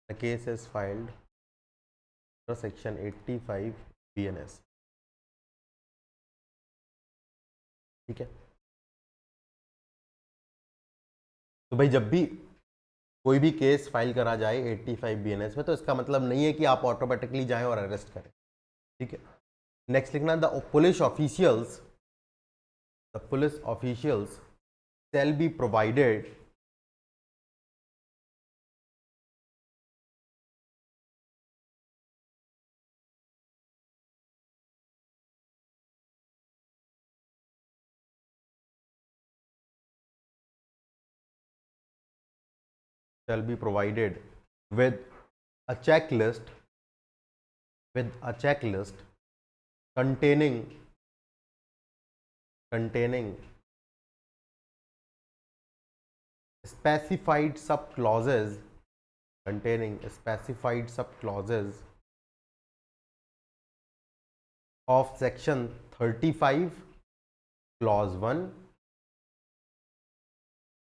The case is filed section 85 BNS। ठीक है, तो भाई जब भी कोई भी केस फाइल करा जाए 85 BNS में, तो इसका मतलब नहीं है कि आप ऑटोमेटिकली जाएं और अरेस्ट करें। ठीक है, नेक्स्ट लिखना, the police officials shall be provided with a checklist containing specified subclauses of section 35 clause 1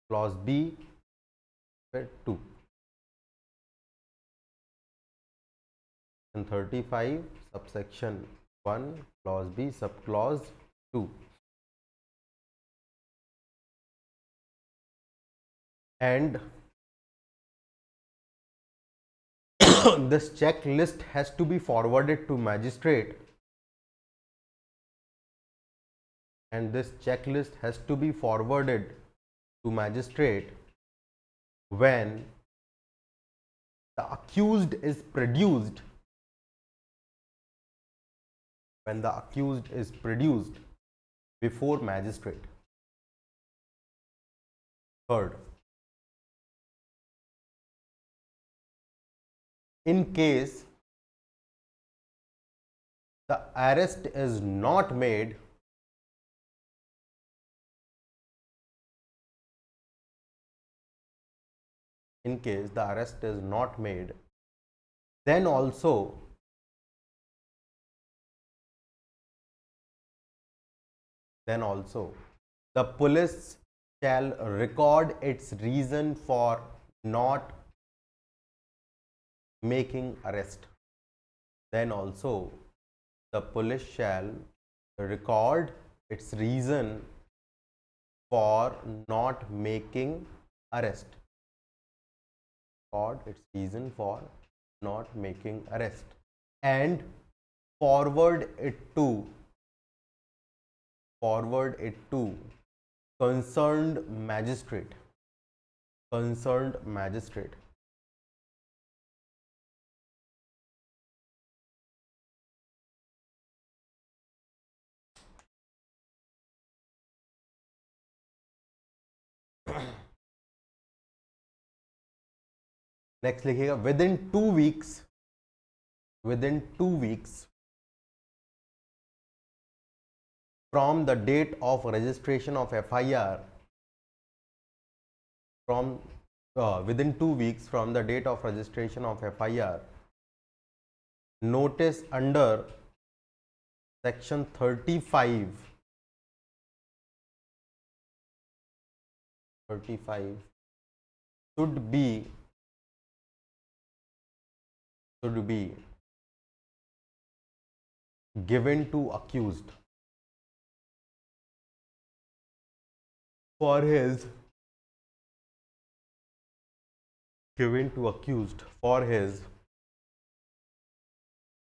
clause B 2 and 35 subsection 1 clause B subclause 2, and this checklist has to be forwarded to magistrate, and this checklist has to be forwarded to magistrate when the accused is produced before magistrate. Third, in case the arrest is not made, then also the police shall record its reason for not making arrest. Then also the police shall record its reason for not making arrest. And forward it to concerned magistrate. Next लिखिएगा, within 2 weeks from the date of registration of FIR, within 2 weeks from the date of registration of FIR, notice under section 35 should be given to accused for his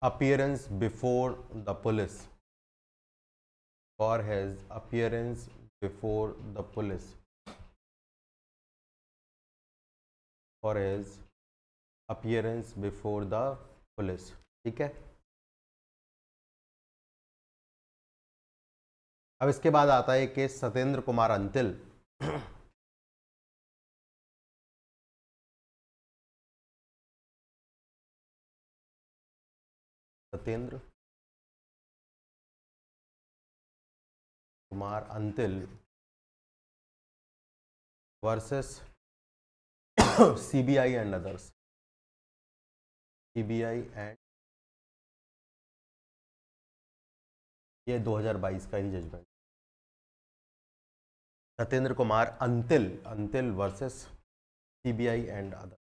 appearance before the police. ठीक है, अब इसके बाद आता है case Satyendra Kumar Antil. Satyendra Kumar Antil versus CBI and others. ये 2022 का ही judgment. Satyendra Kumar Antil versus CBI and others.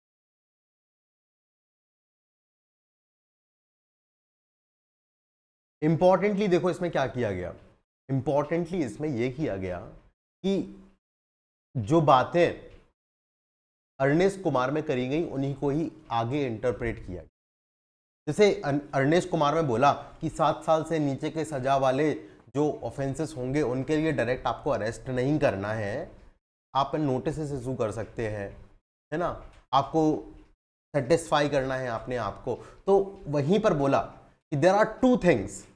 Importantly देखो इसमें क्या किया गया, इंपॉर्टेंटली इसमें यह किया गया कि जो बातें अर्नेस्ट कुमार में करी गई उन्हीं को ही आगे इंटरप्रेट किया गया। जैसे अर्नेस्ट कुमार में बोला कि 7 साल से नीचे के सजा वाले जो ऑफेंसेस होंगे उनके लिए डायरेक्ट आपको अरेस्ट नहीं करना है, आप नोटिस इशू कर सकते हैं, है ना, आपको सेटिस्फाई करना है अपने आप को। तो वहीं पर बोला कि देयर आर 2 थिंग्स,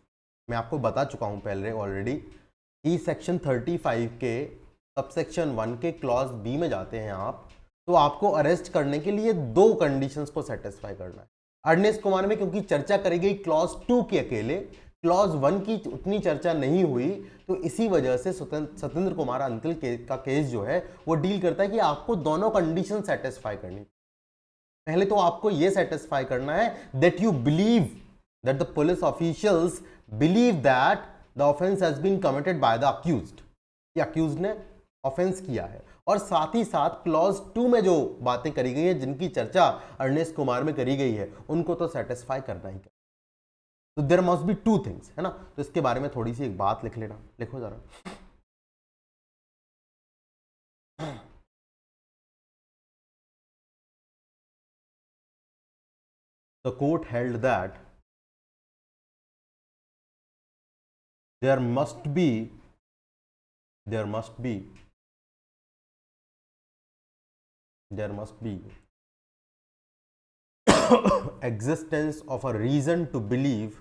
मैं आपको बता चुका हूं पहले ऑलरेडी कि सेक्शन 35 के सबसेक्शन 1 के क्लॉज बी में जाते हैं आप, तो आपको अरेस्ट करने के लिए 2 कंडीशंस को सेटिस्फाई करना है। अर्नेस्ट कुमार में क्योंकि चर्चा करी गई क्लॉज 2 के अकेले, क्लॉज 1 की उतनी चर्चा नहीं हुई, तो इसी वजह से सत्येंद्र कुमार अंतिल का केस जो है वो डील करता है कि आपको दोनों कंडीशन सेटिस्फाई करनी। पहले तो आपको यह सेटिस्फाई करना है that you believe that the police officials believe that the offence has been committed by the accused, या अक्यूज्ड ने ऑफेंस किया है। और साथ ही साथ क्लॉज 2 में जो बातें करी गई है, जिनकी चर्चा अर्नेस्ट कुमार में करी गई है, उनको तो सेटिस्फाई करना ही। तो देयर मस्ट बी 2 थिंग्स, है ना। तो इसके बारे में थोड़ी सी एक बात लिख लेना, लिखो जरा। The court held that there must be existence of a reason to believe,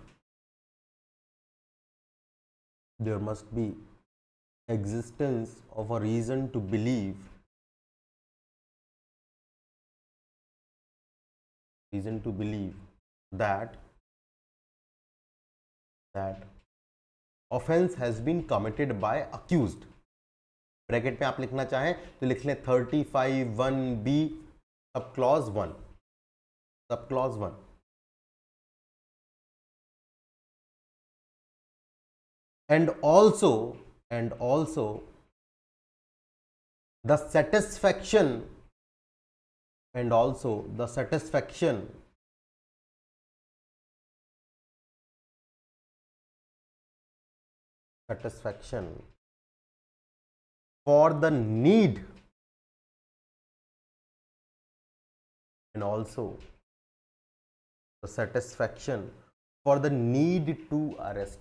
there must be existence of a reason to believe that offense has been committed by accused। Bracket में आप लिखना चाहें तो लिख लें 35(1)(b) sub clause 1 and also the satisfaction for the need and also the satisfaction for the need to arrest,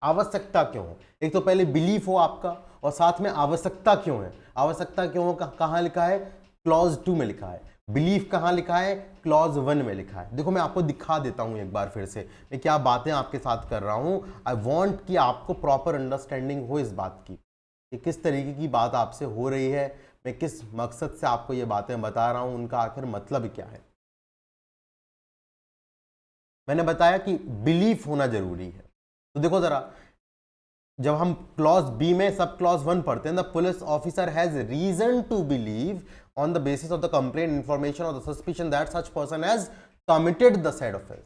आवश्यकता क्यों है। एक तो पहले बिलीफ हो आपका, और साथ में आवश्यकता क्यों है। आवश्यकता क्यों हो कहां लिखा है, क्लॉज 2 में लिखा है। बिलीफ कहां लिखा है, क्लॉज 1 में लिखा है। देखो मैं आपको दिखा देता हूं एक बार फिर से मैं क्या बातें आपके साथ कर रहा हूं। आई वांट कि आपको प्रॉपर अंडरस्टैंडिंग हो इस बात की कि किस तरीके की बात आपसे हो रही है, मैं किस मकसद से आपको ये बातें बता रहा हूं, उनका आखिर मतलब क्या है। मैंने बताया कि बिलीफ होना जरूरी है। तो देखो जरा, जब हम क्लॉज बी में सब क्लॉज 1 पढ़ते हैं, the police officer has reason to believe on the basis of the complaint information और the suspicion that such person has committed the said offence.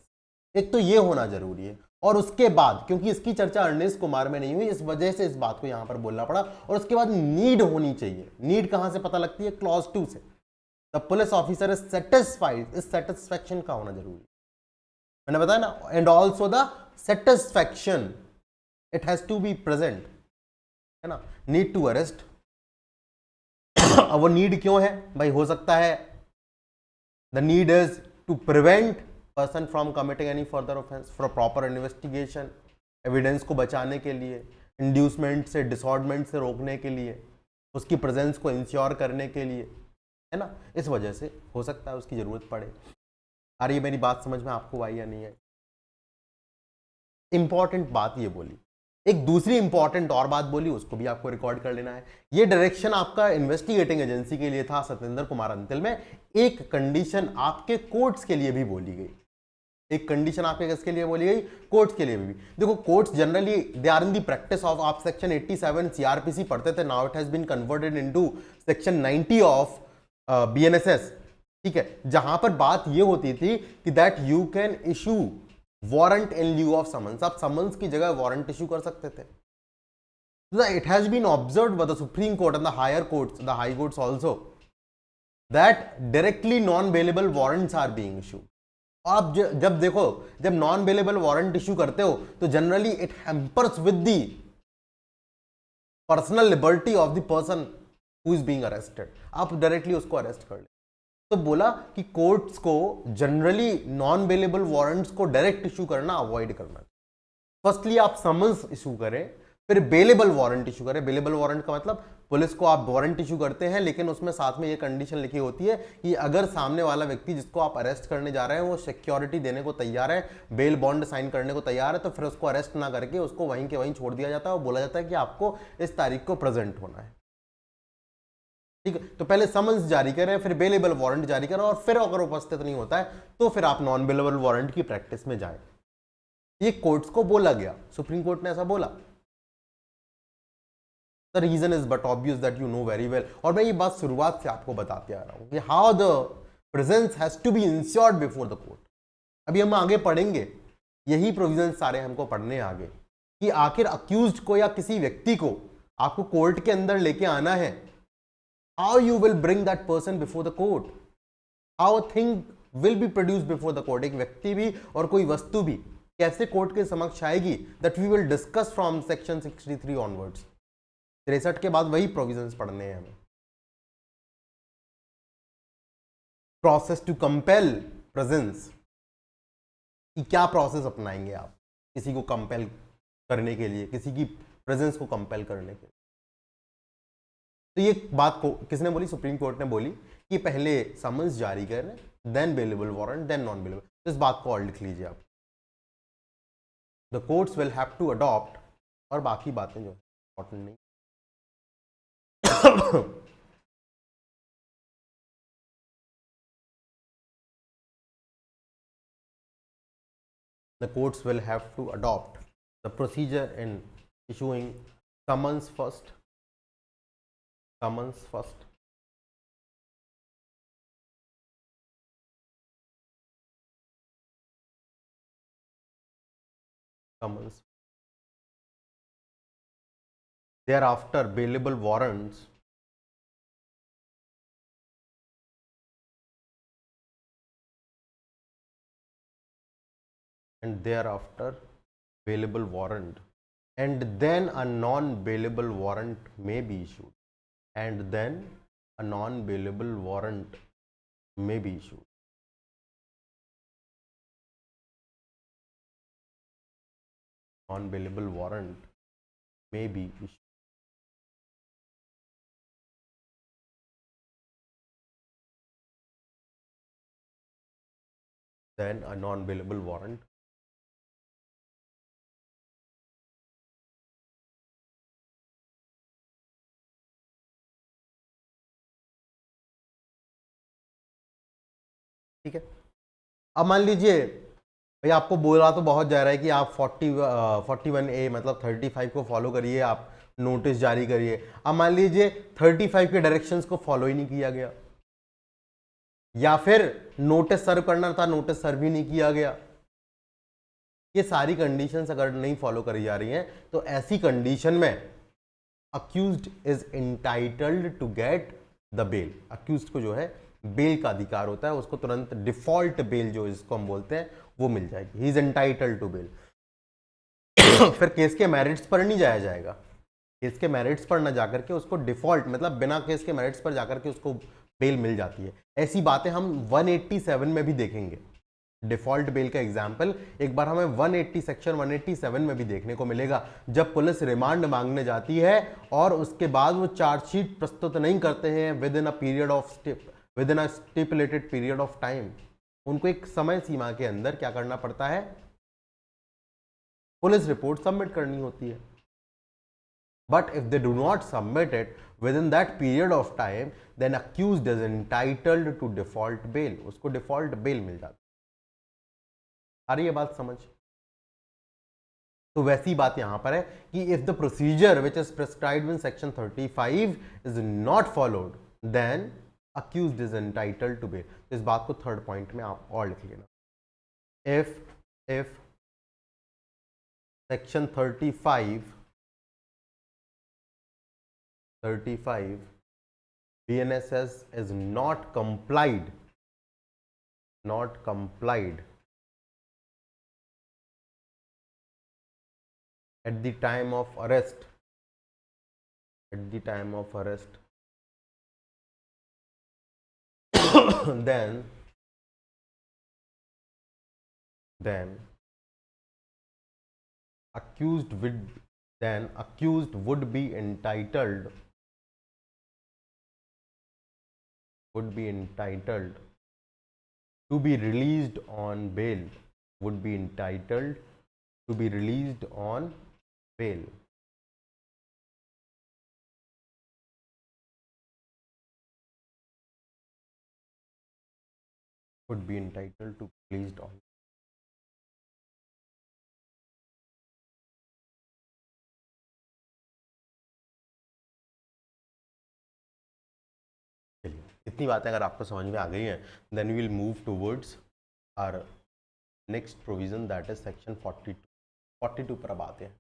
एक तो ये होना जरूरी है, और उसके बाद क्योंकि इसकी चर्चा अर्नेस्ट कुमार में नहीं हुई, इस वजह से इस बात को यहां पर बोलना पड़ा। और उसके बाद नीड होनी चाहिए। नीड कहां से पता लगती है, क्लॉज 2 से। The police officer is satisfied, इस सेटिस्फैक्शन का होना जरूरी, मैंने बताया ना। And also the satisfaction, it has to be present, है ना। नीड टू अरेस्ट, अब वो नीड क्यों है भाई, हो सकता है the need is to prevent person from committing any further offence, for proper investigation, evidence को बचाने के लिए, इंड्यूसमेंट से डिसऑर्डमेंट से रोकने के लिए, उसकी प्रेजेंस को इंश्योर करने के लिए, है ना। इस वजह से हो सकता है उसकी जरूरत पड़े। आ रही है मेरी बात समझ में आपको, आई या नहीं है। इंपॉर्टेंट बात ये बोली, एक दूसरी इंपॉर्टेंट और बात बोली, उसको भी आपको रिकॉर्ड कर लेना है। ये डायरेक्शन आपका इन्वेस्टिगेटिंग एजेंसी के लिए था सत्येंद्र कुमार अंतिल में। एक कंडीशन आपके कोर्ट्स के लिए भी बोली गई, एक कंडीशन आपके किसके लिए बोली गई, कोर्ट्स के लिए भी। देखो courts generally they are in the practice of, आप सेक्शन 87 सीआरपीसी पढ़ते थे, now it has been converted into section 90 of BNSS, ठीक है। जहां पर बात ये होती थी कि that you can issue warrant in lieu of summons, आप समन्स की जगह वारंट इशू कर सकते थे। It has been observed by the supreme court and the higher courts, the high courts also, that directly non bailable warrants are being issued. आप जब देखो, जब नॉन बेलेबल वारंट इश्यू करते हो तो generally it hampers with the personal liberty of the person who is being arrested. आप directly उसको arrest कर ले। तो बोला कि कोर्ट्स को जनरली नॉन बेलेबल वारंट्स को डायरेक्ट इश्यू करना अवॉइड करना। फर्स्टली आप समन्स इशू करें, फिर बेलेबल वारंट इशू करें। बेलेबल वारंट का मतलब पुलिस को आप वारंट इशू करते हैं, लेकिन उसमें साथ में ये कंडीशन लिखी होती है कि अगर सामने वाला व्यक्ति जिसको आप अरेस्ट करने जा रहे हैं वो सिक्योरिटी देने को तैयार है, बेल बॉन्ड साइन करने को तैयार है, तो फिर उसको अरेस्ट ना करके उसको वहीं के वहीं छोड़ दिया जाता है और बोला जाता है कि आपको इस तारीख को प्रेजेंट होना है। ठीक है, तो पहले समन्स जारी करें, फिर बेलेबल वारंट जारी करें, और फिर अगर उपस्थित नहीं होता है तो फिर आप नॉन बेलेबल वारंट की प्रैक्टिस में जाएं। ये कोर्ट्स को बोला गया, सुप्रीम कोर्ट ने ऐसा बोला। The reason is but obvious that you know very well। और मैं ये बात शुरुआत से आपको बताते आ रहा हूं कि how the presence has to be ensured before the court। अभी हम आगे पढ़ेंगे, यही प्रोविजन सारे हमको पढ़ने आगे कि आखिर अक्यूज्ड को या किसी व्यक्ति को आपको कोर्ट के अंदर लेके आना है। how you will bring that person before the court, how a thing will be produced before the court। एक व्यक्ति भी और कोई वस्तु भी कैसे कोर्ट के समक्ष आएगी, that we will discuss from section 63 onwards। 63 के बाद वही प्रोविजंस पढ़ने हैं हमें। प्रोसेस टू कंपेल प्रेजेंस, कि क्या प्रोसेस अपनाएंगे आप किसी को कंपेल करने के लिए, किसी की प्रेजेंस को कंपेल करने के लिए। तो ये बात को किसने बोली? सुप्रीम कोर्ट ने बोली कि पहले समन्स जारी करें, then bailable warrant, then non bailable. तो इस बात को और लिख लीजिए आप। The courts will have to adopt, और बाकी बातें जो इंपॉर्टेंट नहीं। The courts will have to adopt the procedure in issuing summons first, summons first, summons, thereafter bailable warrants, and thereafter bailable warrant, and then a non-bailable warrant may be issued, and then a non-bailable warrant may be issued। Non-bailable warrant may be issued। Then a non-bailable warrant ठीक है। अब मान लीजिए भाई आपको बोला तो बहुत जा रहा है कि आप 41A मतलब 35 को फॉलो करिए, आप नोटिस जारी करिए। अब मान लीजिए 35 के डायरेक्शंस को फॉलो ही नहीं किया गया, या फिर नोटिस सर्व करना था, नोटिस सर्व ही नहीं किया गया। ये सारी कंडीशंस अगर नहीं फॉलो करी जा रही हैं तो ऐसी कंडीशन में accused is entitled to get the bail. Accused को जो है बेल का अधिकार होता है, उसको तुरंत डिफॉल्ट बेल जो इसको हम बोलते हैं वो मिल जाएगी। He is entitled to bail. फिर केस के मेरिट्स पर नहीं जाया जाएगा, केस के मेरिट्स पर ना जाकर के उसको डिफॉल्ट मतलब बिना केस के मेरिट्स पर जाकर के उसको बेल मिल जाती है। ऐसी बातें हम 187 में भी देखेंगे। डिफॉल्ट बेल का एग्जाम्पल एक बार हमें 180 सेक्शन 187 में भी देखने को मिलेगा, जब पुलिस रिमांड मांगने जाती है और उसके बाद वो चार्जशीट प्रस्तुत नहीं करते हैं with in a stipulated period of time. उनको एक समय सीमा के अंदर क्या करना पड़ता है? पुलिस रिपोर्ट सबमिट करनी होती है। But if they do not submit it within that period of time, then accused is entitled to default bail. उसको डिफॉल्ट बेल मिल जाती है। आ रही है बात समझ? तो वैसी बात यहां पर है कि if the procedure which is prescribed in section 35 is not followed, then accused is entitled to bail। तो इस बात को थर्ड पॉइंट में आप और लिख लेना। if section 35 BNSS is not complied at the time of arrest, at the time of arrest, then accused would be entitled to be released on bail, would be entitled to be released on bail. Would be entitled to be released on. चलिए, इतनी बातें अगर आपको समझ में आ गई हैं, then we will move towards our next provision, that is section 42 पर अब आते हैं।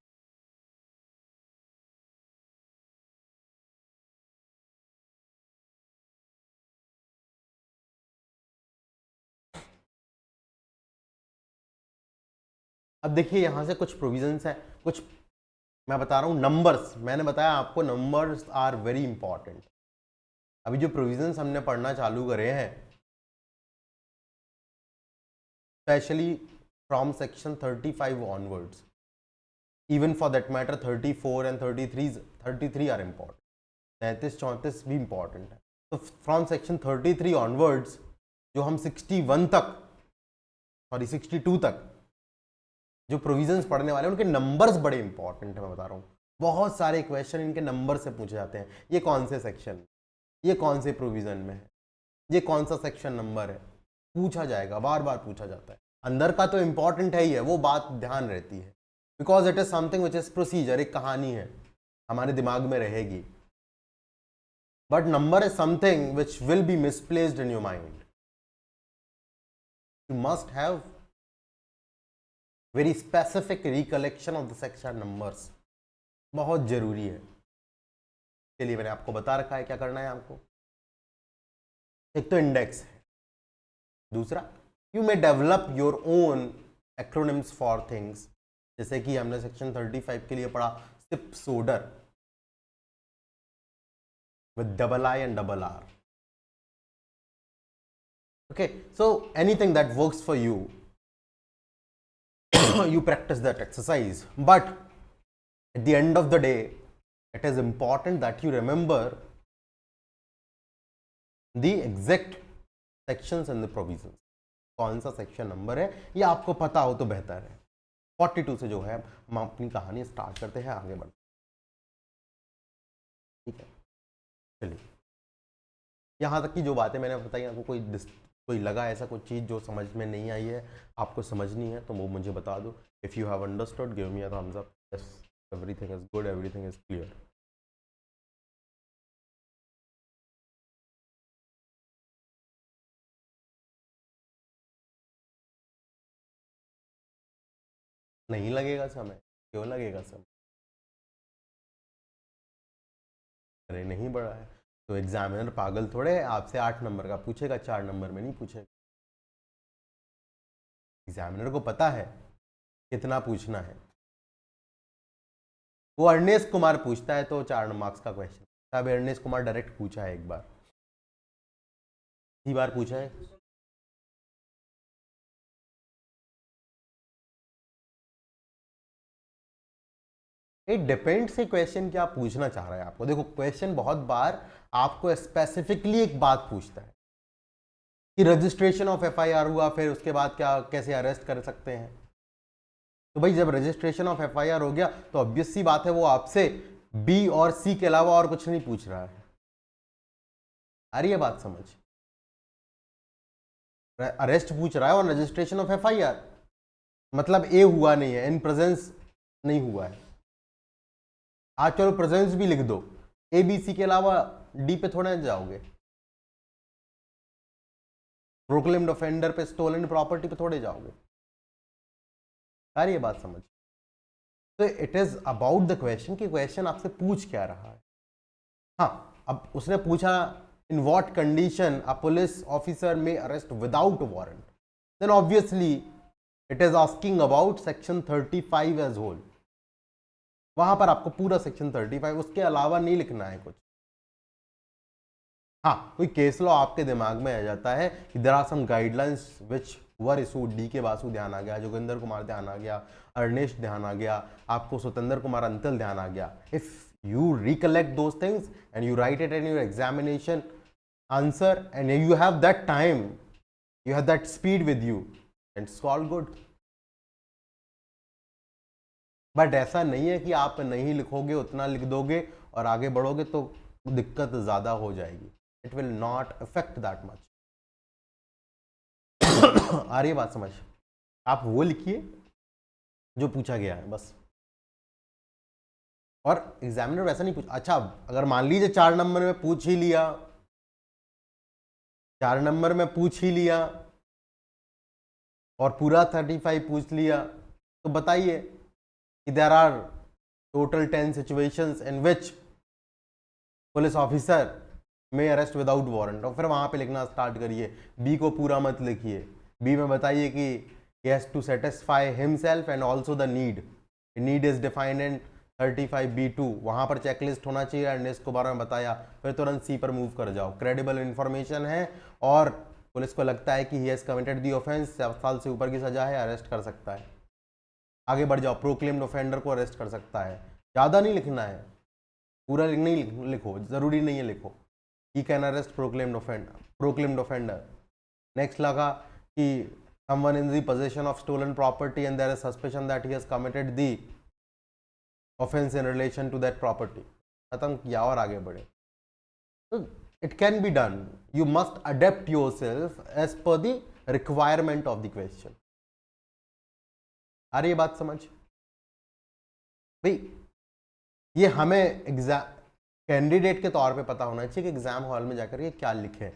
अब देखिए यहां से कुछ प्रोविजंस हैं, कुछ मैं बता रहा हूं नंबर्स, मैंने बताया आपको नंबर्स आर वेरी इंपॉर्टेंट। अभी जो प्रोविजंस हमने पढ़ना चालू करे हैं, specially from section 35 onwards, even for that matter 34 and 33 are important, 33-34 भी इम्पॉर्टेंट है। तो फ्रॉम सेक्शन 33 ऑनवर्ड्स जो हम 62 तक जो प्रोविजंस पढ़ने वाले हैं, उनके नंबर्स बड़े इंपॉर्टेंट है। मैं बता रहा हूँ बहुत सारे क्वेश्चन इनके नंबर से पूछे जाते हैं। ये कौन से सेक्शन, ये कौन से प्रोविजन में है, ये कौन सा सेक्शन नंबर है, पूछा जाएगा, बार बार पूछा जाता है। अंदर का तो इंपॉर्टेंट है ही है, वो बात ध्यान रहती है, because it is something which is procedure, एक कहानी है, हमारे दिमाग में रहेगी। But number is something which will be misplaced in your mind. You must have very specific recollection of the section numbers, बहुत जरूरी है। चलिए मैंने आपको बता रखा है क्या करना है आपको। एक तो इंडेक्स है, दूसरा you may develop your own acronyms for things, जैसे कि हमने सेक्शन 35 के लिए पढ़ा SIP सोडर with double I and double R. Okay, so anything that works for you, you practice that exercise. But at the end of the day, it is important that you remember the exact sections and the provisions. कौन सा section number है ये आपको पता हो तो बेहतर है। 42 से जो है हम अपनी कहानी स्टार्ट करते हैं, आगे बढ़ते हैं। ठीक है, चलिए यहाँ तक की जो बातें मैंने बताई, आपको कोई लगा ऐसा कोई चीज़ जो समझ में नहीं आई है, आपको समझनी है, तो वो मुझे बता दो। If you have understood give me a thumbs up. Yes, everything is good, everything is clear. नहीं लगेगा समय? क्यों लगेगा समय? अरे नहीं बढ़ा है तो एग्जामिनर पागल थोड़े है, आपसे 8 नंबर का पूछेगा, 4 नंबर में नहीं पूछेगा। एग्जामिनर को पता है कितना पूछना है। वो अर्नेश कुमार पूछता है तो 4 मार्क्स का क्वेश्चन, तब अर्नेश कुमार डायरेक्ट पूछा है, एक बार 3 बार पूछा है। इट डिपेंड्स से क्वेश्चन क्या पूछना चाह रहा है आपको। देखो क्वेश्चन बहुत बार आपको स्पेसिफिकली एक बात पूछता है कि रजिस्ट्रेशन ऑफ एफआईआर हुआ, फिर उसके बाद क्या कैसे अरेस्ट कर सकते हैं। तो भाई जब रजिस्ट्रेशन ऑफ एफआईआर हो गया तो ऑब्वियस सी बात है वो आपसे बी और सी के अलावा और कुछ नहीं पूछ रहा है। आ रही है बात समझ? अरेस्ट पूछ रहा है और रजिस्ट्रेशन ऑफ एफआईआर, मतलब ए हुआ नहीं है, इन प्रेजेंस नहीं हुआ है। आज चलो प्रेजेंस भी लिख दो, ए बी सी के अलावा डी पे थोड़ा जाओगे, प्रोक्लेम्ड ऑफेंडर पे, स्टोलन प्रॉपर्टी पे थोड़े जाओगे। आ रही है बात समझ? तो it is about the question कि क्वेश्चन आपसे पूछ क्या रहा है। हाँ, अब उसने पूछा in what condition a police officer may arrest without warrant, then obviously it is asking about section 35 as whole. वहां पर आपको पूरा सेक्शन 35, उसके अलावा नहीं लिखना है कुछ। हाँ, कोई केस लॉ आपके दिमाग में आ जाता है कि there are some guidelines which were issued, D K Basu ध्यान आ गया, जोगिंदर कुमार ध्यान आ गया, अर्नेश ध्यान आ गया, आपको स्वतंत्र कुमार अंतल ध्यान आ गया। If you recollect those things and you write it in your examination answer and you have that time, you have that speed with you, and it's all good. But ऐसा नहीं है कि आप नहीं लिखोगे, उतना लिख दोगे और आगे बढ़ोगे तो दिक्कत ज्यादा हो जाएगी। It will not affect that much. आ रही है बात समझ? आप वो लिखिए जो पूछा गया है बस। और एग्जामिनर वैसा नहीं पूछ, अच्छा अगर मान लीजिए 4 नंबर में पूछ ही लिया, 4 नंबर में पूछ ही लिया और पूरा 35 पूछ लिया, तो बताइए कि there are total 10 situations in which police officer may arrest without warrant, और फिर वहां पे लिखना स्टार्ट करिए। बी को पूरा मत लिखिए, बी में बताइए कि he has to satisfy himself and also the need. Need is defined in 35B2, वहां पर चेकलिस्ट होना चाहिए, अर्नेस्ट को बारे में बताया, फिर तुरंत सी पर मूव कर जाओ। क्रेडिबल इंफॉर्मेशन है और पुलिस को लगता है कि ही हैज कमिटेड दी ऑफेंस, 7 साल से ऊपर की सजा है, अरेस्ट कर सकता है। आगे बढ़ जाओ, प्रोक्लेम्ड ऑफेंडर को अरेस्ट कर सकता है। ज़्यादा नहीं लिखना है, पूरा नहीं लिखो, ज़रूरी नहीं है लिखो। He can arrest proclaimed offender. Next लगा कि someone in the possession of stolen property and there is suspicion that he has committed the offense in relation to that property, खत्म किया और आगे बढ़े। तो it can be done, you must adapt yourself as per the requirement of the question। आ रही है बात समझ? भाई ये हमें एग्जाम कैंडिडेट के तौर पे पता होना चाहिए कि एग्जाम हॉल में जाकर के क्या लिखे,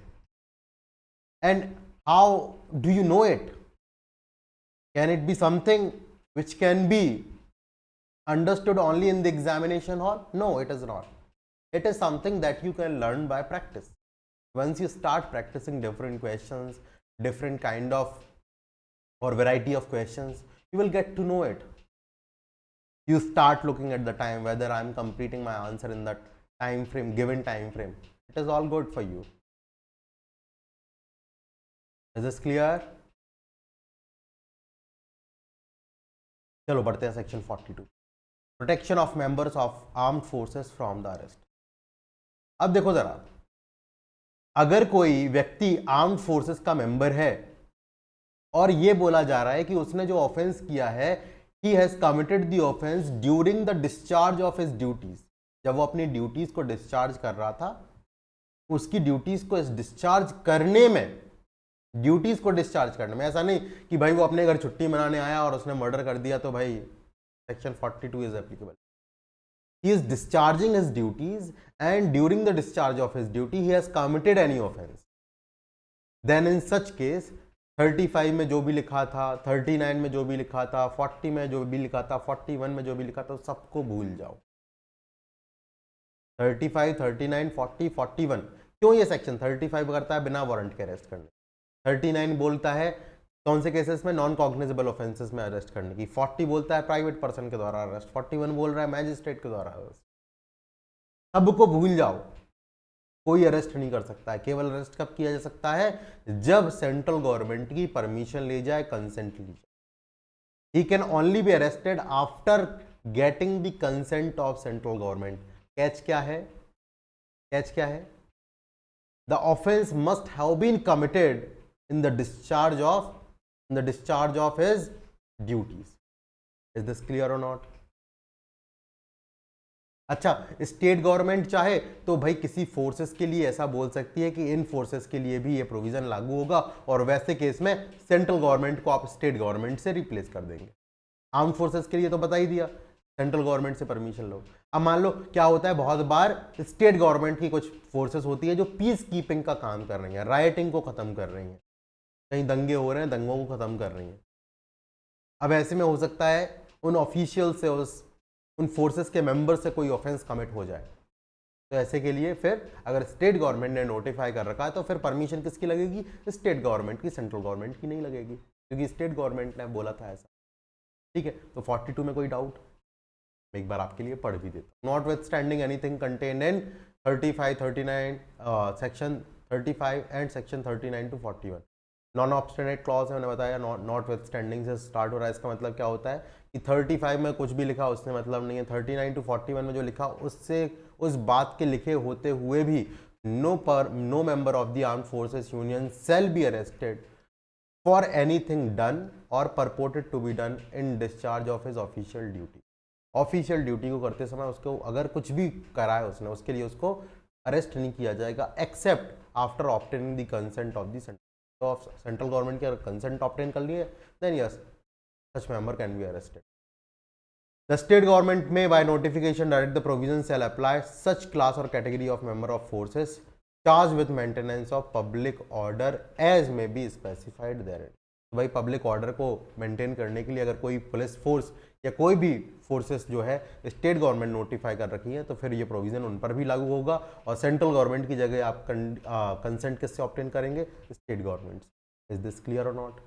and how do you know it? Can it be something which can be understood only in the examination hall? No, it is not. It is something that you can learn by practice. Once you start practicing different questions, different kind of or variety of questions, you will get to know it. You start looking at the time, whether I am completing my answer in that time frame, given time frame. It is all good for you. Is this clear? चलो बढ़ते हैं section 42, protection of members of armed forces from the arrest. अब देखो जरा, अगर कोई व्यक्ति armed forces का मेंबर है और ये बोला जा रहा है कि उसने जो ऑफेंस किया है, ही has committed the offence during the discharge of his duties, जब वो अपनी ड्यूटीज को डिस्चार्ज कर रहा था, उसकी ड्यूटीज को डिस्चार्ज करने में, ड्यूटीज को डिस्चार्ज करने में, ऐसा नहीं कि भाई वो अपने घर छुट्टी मनाने आया और उसने मर्डर कर दिया तो भाई section 42 is applicable. He is discharging his duties and during the discharge of his duty he has committed any offence, then in such case 35 में जो भी लिखा था, 39 में जो भी लिखा था, 40 में जो भी लिखा था, 41 में जो भी लिखा था, सबको भूल जाओ। 35, 39, 40, 41 क्यों ये सेक्शन 35 करता है बिना वारंट के अरेस्ट करने, 39 बोलता है कौन से केसेस में, नॉन कॉग्निजेबल ऑफेंसेस में अरेस्ट करने की, 40 बोलता है प्राइवेट पर्सन के द्वारा अरेस्ट, 41 बोल रहा है मैजिस्ट्रेट के द्वारा अरेस्ट। सबको भूल जाओ, कोई अरेस्ट नहीं कर सकता है। केवल अरेस्ट कब किया जा सकता है? जब सेंट्रल गवर्नमेंट की परमिशन ले जाए, कंसेंट ली जाए। He can only be arrested after getting the consent of central government. Catch क्या है? कैच क्या है? The offence must have been committed in the discharge of his duties. Is this clear or not? अच्छा, state government चाहे तो भाई किसी forces के लिए ऐसा बोल सकती है कि इन फोर्सेस के लिए भी ये प्रोविजन लागू होगा, और वैसे केस में सेंट्रल गवर्नमेंट को आप स्टेट गवर्नमेंट से रिप्लेस कर देंगे। आर्म फोर्सेस के लिए तो बता ही दिया, सेंट्रल गवर्नमेंट से परमिशन लो। अब मान लो क्या होता है, बहुत बार स्टेट गवर्नमेंट की कुछ फोर्सेस होती है जो पीस कीपिंग का काम कर रही हैं, राइटिंग को खत्म कर रही हैं, कहीं दंगे हो रहे हैं, दंगों को खत्म कर रही हैं। अब ऐसे में हो सकता है उन ऑफिशियल से, उन फोर्सेस के मेंबर से कोई ऑफेंस कमिट हो जाए, तो ऐसे के लिए फिर अगर स्टेट गवर्नमेंट ने नोटिफाई कर रखा है तो फिर परमिशन किसकी लगेगी? स्टेट गवर्नमेंट की, सेंट्रल गवर्नमेंट की नहीं लगेगी, क्योंकि स्टेट गवर्नमेंट ने बोला था ऐसा। ठीक है, तो 42 में कोई डाउट? मैं एक बार आपके लिए पढ़ भी देता हूँ। Not with standing anything contain in 35, 39 section 35 and section 39 to 41। Non obstinate clause है, मैंने बताया नॉट विथ स्टैंडिंग से स्टार्ट हो रहा है। इसका मतलब क्या होता है कि 35 में कुछ भी लिखा उससे मतलब नहीं है, 39 to 41 में जो लिखा उससे उस बात के लिखे होते हुए भी no member of the armed forces union shall be arrested for anything done or purported to be done in discharge of his official duty। Official duty को करते समय उसको अगर कुछ भी करा है उसने, उसके लिए उसको अरेस्ट नहीं किया जाएगा except after obtaining the consent of the central government के। अगर कंसेंट ऑब्टेन कर लिए then yes such member can be arrested. The state government may by notification direct the provisions shall apply such class or category of member of forces charged with maintenance of public order as may be specified therein। तो भाई public order को maintain करने के लिए अगर कोई police force या कोई भी फोर्सेस जो है स्टेट गवर्नमेंट नोटिफाई कर रखी है तो फिर ये प्रोविजन उन पर भी लागू होगा। और सेंट्रल गवर्नमेंट की जगह आप कंसेंट किससे ऑब्टेन करेंगे? State government. Is this clear or not?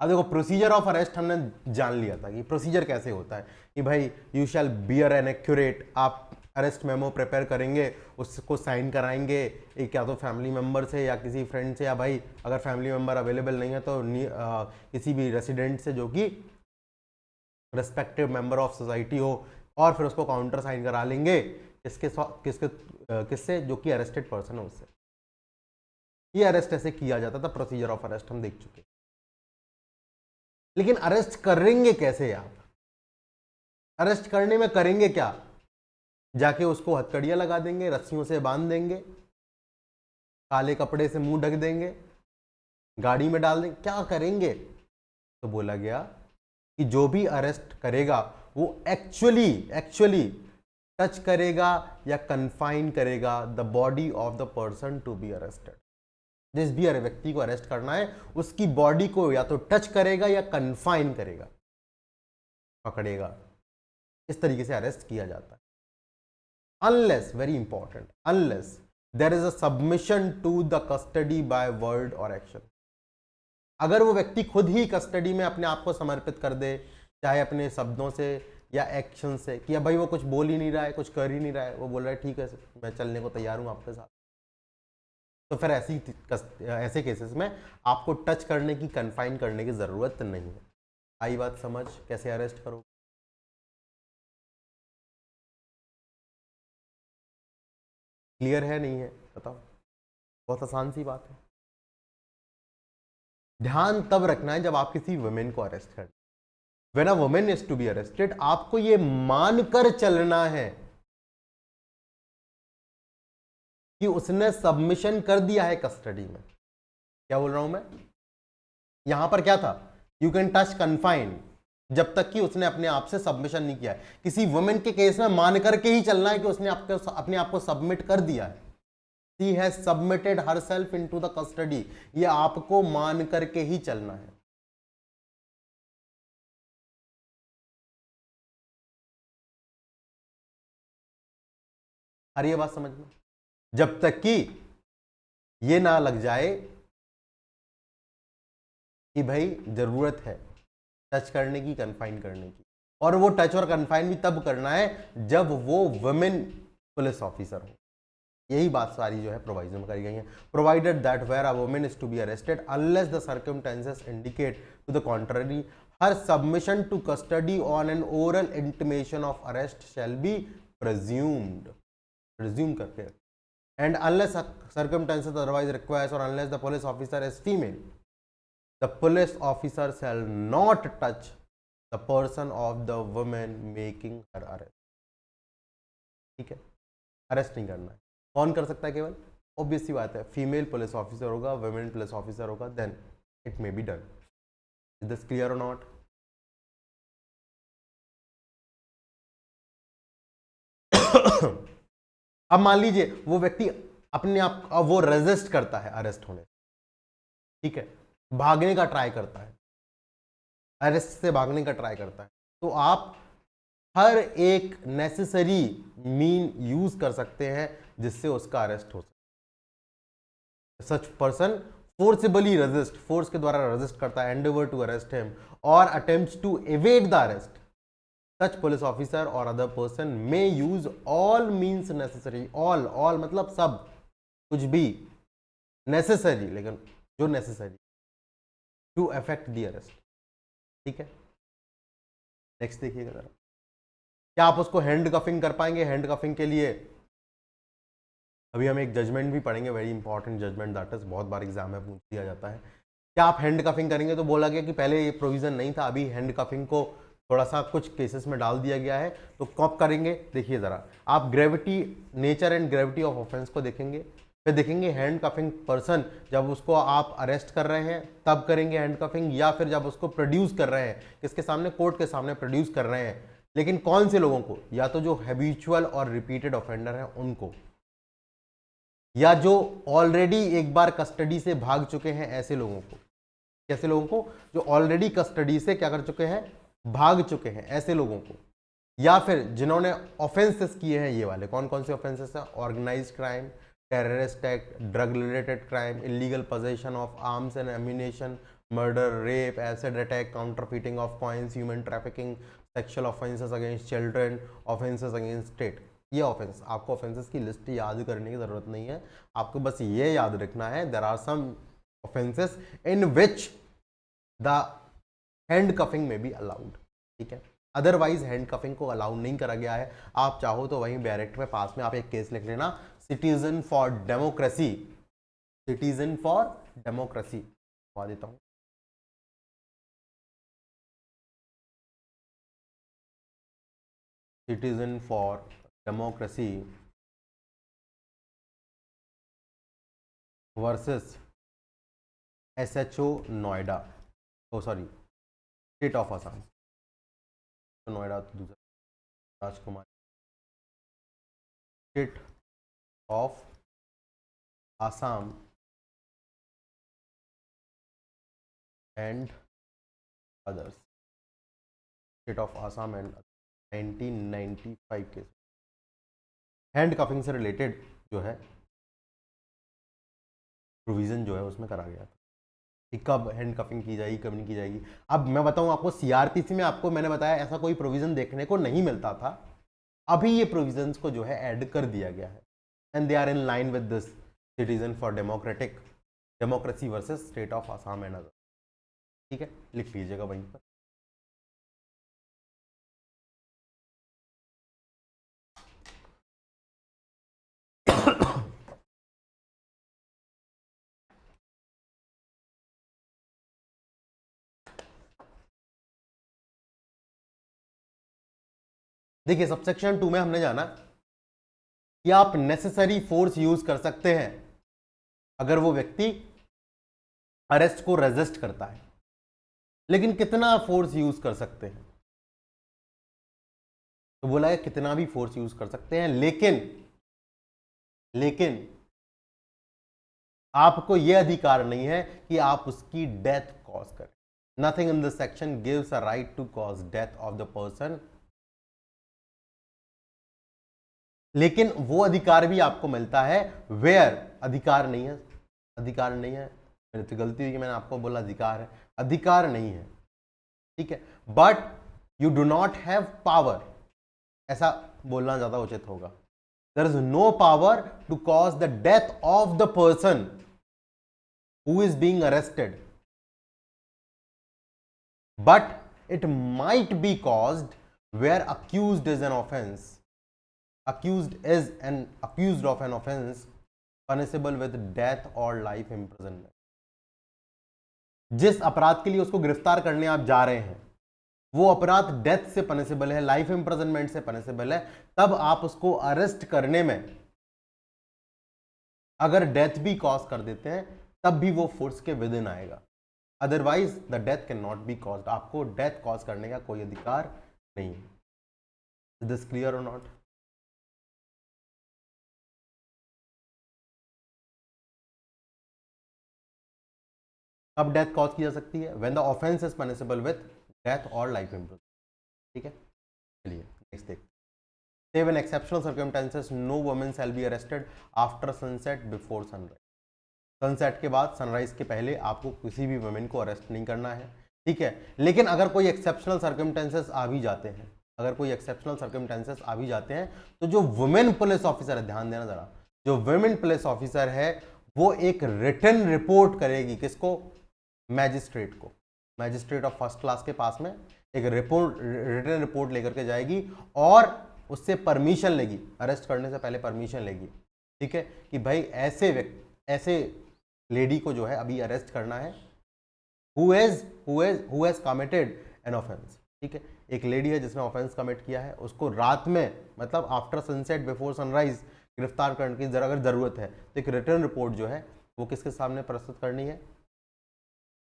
अब देखो प्रोसीजर ऑफ अरेस्ट हमने जान लिया था कि प्रोसीजर कैसे होता है कि भाई you shall bear an accurate, आप अरेस्ट मेमो प्रिपेयर करेंगे, उसको साइन कराएंगे एक या तो फैमिली मेम्बर से या किसी फ्रेंड से, या भाई अगर फैमिली मेम्बर अवेलेबल नहीं है तो किसी भी रेसिडेंट से जो कि रिस्पेक्टिव मेंबर ऑफ सोसाइटी हो, और फिर उसको काउंटर साइन करा लेंगे किससे? जो कि अरेस्टेड पर्सन है उससे। ये अरेस्ट ऐसे किया जाता था, प्रोसीजर ऑफ अरेस्ट हम देख चुके। लेकिन अरेस्ट करेंगे कैसे आप? अरेस्ट करने में करेंगे क्या? जाके उसको हथकड़ियां लगा देंगे, रस्सियों से बांध देंगे, काले कपड़े से मुंह ढक देंगे, गाड़ी में डाल देंगे, क्या करेंगे? तो बोला गया कि जो भी अरेस्ट करेगा वो एक्चुअली टच करेगा या कन्फाइन करेगा the body of the person to be arrested. जिस भी व्यक्ति को अरेस्ट करना है उसकी बॉडी को या तो टच करेगा या कन्फाइन करेगा, पकड़ेगा। इस तरीके से अरेस्ट किया जाता है। Unless, very important, unless there is a submission to the custody by word or action. अगर वो व्यक्ति खुद ही कस्टडी में अपने आप को समर्पित कर दे, चाहे अपने शब्दों से या एक्शन से, कि भाई वो कुछ बोल ही नहीं रहा है, कुछ कर ही नहीं रहा है, वो बोल रहा है ठीक है मैं चलने को तैयार हूं आपके साथ, तो फिर ऐसे केसेस में आपको टच करने की, कन्फाइन करने की जरूरत नहीं है। आई बात समझ? कैसे अरेस्ट करो? क्लियर है नहीं है? बताओ। बहुत आसान सी बात है। ध्यान तब रखना है जब आप किसी वुमेन को अरेस्ट करें। When a women is to be arrested, आपको यह मानकर चलना है कि उसने सबमिशन कर दिया है कस्टडी में। क्या बोल रहा हूं मैं? यहां पर क्या था? यू कैन टच कन्फाइन, जब तक कि उसने अपने आप से सबमिशन नहीं किया है। किसी वुमेन के केस में मान करके ही चलना है कि उसने अपने आप को सबमिट कर दिया है। She has submitted herself into the custody, ये आपको मान करके ही चलना है। अरे ये बात समझ में, जब तक कि ये ना लग जाए कि भाई जरूरत है टच करने की, कन्फाइन करने की। और वो टच और कन्फाइन भी तब करना है जब वो वुमेन पुलिस ऑफिसर हो। यही बात सारी जो है प्रोविजन में करी गई है। Provided that where a woman is to be arrested unless the circumstances indicate to the contrary, her submission to custody on an oral intimation of arrest shall be presumed, presume करके, and unless circumstances otherwise requires और unless the police officer is female, the police officer shall not touch the person of the woman making her arrest. ठीक है, arrest नहीं करना है। कौन कर सकता है? केवल ऑब्वियस सी बात है, फीमेल पुलिस ऑफिसर होगा, वुमेन पुलिस ऑफिसर होगा, then it may be done. Is this clear or not? अब मान लीजिए वो व्यक्ति अपने आप वो रेजिस्ट करता है अरेस्ट होने, ठीक है, भागने का ट्राई करता है, अरेस्ट से भागने का ट्राई करता है, तो आप हर एक नेसेसरी मीन यूज कर सकते हैं जिससे उसका अरेस्ट हो सके। Such person forcibly resist, force के द्वारा रेजिस्ट करता है, एंडेवर टू अरेस्ट हिम और attempts to evade the arrest, such police officer और other person may use all means necessary, all मतलब सब, कुछ भी, नेसेसरी लेकिन जो necessary, to affect the arrest. ठीक है, नेक्स्ट देखिएगा जरा, क्या आप उसको हैंड कफिंग कर पाएंगे? हैंड कफिंग के लिए अभी हम एक जजमेंट भी पढ़ेंगे, very important judgement that is, बहुत बार एग्जाम में पूछ दिया जाता है। क्या आप हैंड कफिंग करेंगे? तो बोला गया कि पहले ये प्रोविजन नहीं था, अभी हैंड कफिंग को थोड़ा सा कुछ केसेस में डाल दिया गया है, तो कब करेंगे देखिए जरा, आप gravity, nature and gravity of offence को देखेंगे, फिर देखेंगे हैंड कफिंग पर्सन, जब उसको आप अरेस्ट कर रहे हैं तब करेंगे हैंड कफिंग, या फिर जब उसको प्रोड्यूस कर रहे हैं, किसके सामने? कोर्ट के सामने प्रोड्यूस कर रहे हैं। लेकिन कौन से लोगों को? या तो जो हैबिचुअल और रिपीटेड ऑफेंडर हैं उनको, या जो ऑलरेडी एक बार कस्टडी से भाग चुके हैं ऐसे लोगों को। कैसे लोगों को? जो ऑलरेडी कस्टडी से क्या कर चुके हैं? भाग चुके हैं, ऐसे लोगों को। या फिर जिन्होंने ऑफेंसेस किए हैं, ये वाले कौन कौन से ऑफेंसेस हैं? Organised crime, terrorist act, drug related crime, illegal possession of arms and ammunition, murder, rape, acid attack, counterfeiting of coins, human trafficking, sexual offences against children, offences against state. ये offence, आपको offences की list याद करने की जरूरत नहीं है, आपको बस ये याद रखना है, there are some offences in which the handcuffing may be allowed. ठीक है, अदरवाइज हैंड कफिंग को अलाउ नहीं करा गया है। आप चाहो तो वहीं डायरेक्ट में पास में आप एक केस लिख लेना, citizen for democracy, citizen for democracy लिखवा देता हूं, citizen for democracy versus SHO Noida, oh sorry state of Assam, तो नोएडा तो दूसरा, Rajkumar, state of Assam and others, state of Assam and 1995 के हैंड कफिंग से रिलेटेड जो है प्रोविजन जो है उसमें करा गया था कि कब हैंड कफिंग की जाएगी, कब नहीं की जाएगी। अब मैं बताऊं आपको, सीआरपीसी में आपको मैंने बताया ऐसा कोई प्रोविजन देखने को नहीं मिलता था, अभी ये प्रोविजंस को जो है ऐड कर दिया गया है, and they are in line with this citizen for democracy versus state of Assam and other. ठीक है, लिख लीजिएगा वहीं पर। देखिए सबसेक्शन 2 में हमने जाना कि आप नेसेसरी फोर्स यूज कर सकते हैं अगर वो व्यक्ति अरेस्ट को रेजिस्ट करता है, लेकिन कितना फोर्स यूज कर सकते हैं? तो बोला है कितना भी फोर्स यूज कर सकते हैं, लेकिन आपको यह अधिकार नहीं है कि आप उसकी डेथ कॉज करें। Nothing in this section gives a right to cause death of the person, लेकिन वो अधिकार भी आपको मिलता है वेयर, अधिकार नहीं है, मेरी तो गलती हुई कि मैंने आपको बोला अधिकार है, अधिकार नहीं है। ठीक है, but you do not have power, ऐसा बोलना ज्यादा उचित होगा। There is no power to cause the death of the person who is being arrested, but it might be caused where accused is an offence, accused of an offense punishable with death or life imprisonment। जिस अपराध के लिए उसको गिरफ्तार करने आप जा रहे हैं वो अपराध डेथ से पनिशेबल है, लाइफ इंप्रिजनमेंट से पनिशेबल है, तब आप उसको अरेस्ट करने में अगर डेथ भी कॉज कर देते हैं तब भी वो फोर्स के विद इन आएगा, otherwise the death can not be caused. आपको डेथ कॉज करने का कोई अधिकार नहीं है। Is this clear or not? अब डेथ कॉज की जा सकती है when the offence is punishable with death और लाइफ इम्प्रिजनमेंट। ठीक है, चलिए नेक्स्ट देखते हैं। Save in exceptional circumstances, no woman shall be arrested after sunset before sunrise। Sunset के बाद, सनराइज के पहले आपको किसी भी वुमेन को अरेस्ट नहीं करना है, ठीक है। लेकिन अगर कोई एक्सेप्शनल सर्कमस्टेंसेस आ भी जाते हैं, अगर कोई एक्सेप्शनल सर्कमस्टेंसेस आ भी जाते हैं, तो जो वुमेन पुलिस ऑफिसर है, ध्यान देना जरा, जो वुमेन पुलिस ऑफिसर है वो एक रिटन रिपोर्ट करेगी, किसको? मैजिस्ट्रेट को। मैजिस्ट्रेट ऑफ फर्स्ट क्लास के पास में एक रिटन रिपोर्ट लेकर के जाएगी और उससे परमिशन लेगी, अरेस्ट करने से पहले परमिशन लेगी, ठीक है, कि भाई ऐसे लेडी को जो है अभी अरेस्ट करना है, who has committed an offense, ठीक है। एक लेडी है जिसने ऑफेंस कमिट किया है, उसको रात में, मतलब आफ्टर सनसेट बिफोर सनराइज गिरफ्तार करने की अगर जरूरत है, तो एक रिटर्न रिपोर्ट जो है वो किसके सामने प्रस्तुत करनी है?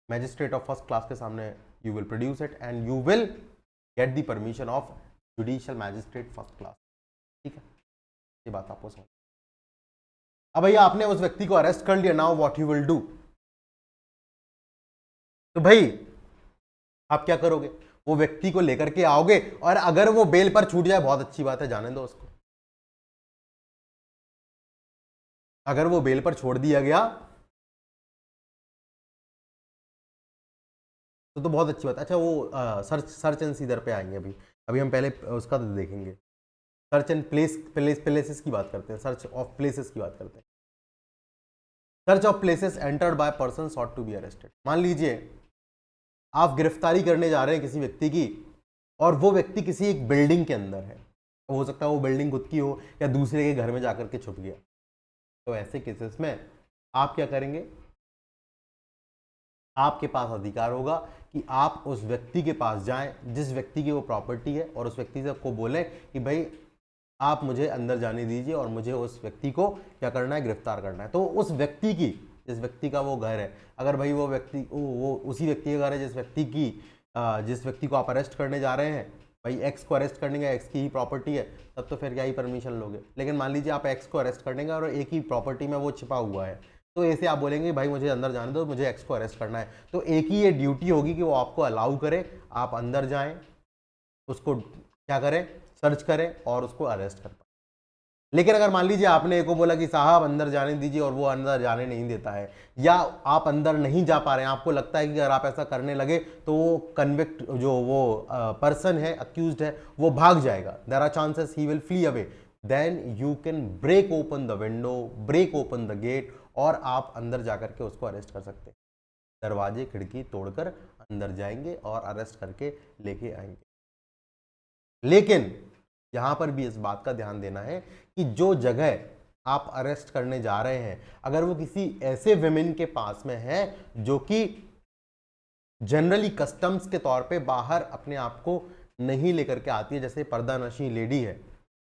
मैजिस्ट्रेट ऑफ फर्स्ट क्लास के सामने you will produce it and you will get the permission of judicial magistrate first class, ठीक है। ये बात आपको समझ। अब भैया आपने उस व्यक्ति को अरेस्ट कर लिया, now what you will do? तो भाई आप क्या करोगे? वो व्यक्ति को लेकर के आओगे और अगर वो बेल पर छूट जाए, बहुत अच्छी बात है, जाने दो उसको। अगर वो बेल पर छोड़ दिया गया तो बहुत अच्छी बात। अच्छा वो सर्च एंड सीजर पे आएंगे अभी हम पहले उसका तो देखेंगे। सर्च एंड प्लेसेस की बात करते हैं, सर्च ऑफ प्लेसेस की बात करते हैं। Search of places entered by person sought to be arrested. मान लीजिए आप गिरफ्तारी करने जा रहे हैं किसी व्यक्ति की और वो व्यक्ति किसी एक बिल्डिंग के अंदर है, हो सकता है वो बिल्डिंग खुद की हो या दूसरे के घर में जाकर के छुप गया। तो ऐसे केसेस में आप क्या करेंगे? आपके पास अधिकार होगा कि आप उस व्यक्ति के पास जाएं जिस व्यक्ति की वो प्रॉपर्टी है और उस व्यक्ति से को बोलें कि भाई आप मुझे अंदर जाने दीजिए और मुझे उस व्यक्ति को क्या करना है? गिरफ्तार करना है। तो उस व्यक्ति की, जिस व्यक्ति का वो घर है, अगर भाई वो व्यक्ति वो उसी व्यक्ति का घर है जिस व्यक्ति को आप अरेस्ट करने जा रहे हैं, भाई एक्स को अरेस्ट करने का, एक्स की ही प्रॉपर्टी है, तब तो फिर क्या ही परमिशन लोगे। लेकिन मान लीजिए आप एक्स को अरेस्ट करने का और एक ही प्रॉपर्टी में वो छिपा हुआ है, तो ऐसे आप बोलेंगे भाई मुझे अंदर जाने दो, मुझे एक्स को अरेस्ट करना है। तो एक ही ये ड्यूटी होगी कि वो आपको अलाउ करे, आप अंदर जाएं, उसको क्या करें? सर्च करें और उसको अरेस्ट कर पाए। लेकिन अगर मान लीजिए आपने एक को बोला कि साहब अंदर जाने दीजिए और वो अंदर जाने नहीं देता है, या आप अंदर नहीं जा पा रहे हैं, आपको लगता है कि अगर आप ऐसा करने लगे तो वो कन्विक्ट जो वो पर्सन है, अक्यूज्ड है, वो भाग जाएगा, there are chances he will flee away, then you can break open the window, break open the gate और आप अंदर जाकर के उसको अरेस्ट कर सकते हैं। दरवाजे खिड़की तोड़कर अंदर जाएंगे और अरेस्ट करके लेके आएंगे। लेकिन यहां पर भी इस बात का ध्यान देना है कि जो जगह आप अरेस्ट करने जा रहे हैं, अगर वो किसी ऐसे विमेन के पास में है जो कि जनरली कस्टम्स के तौर पे बाहर अपने आप को नहीं लेकर के आती है, जैसे पर्दानशी लेडी है,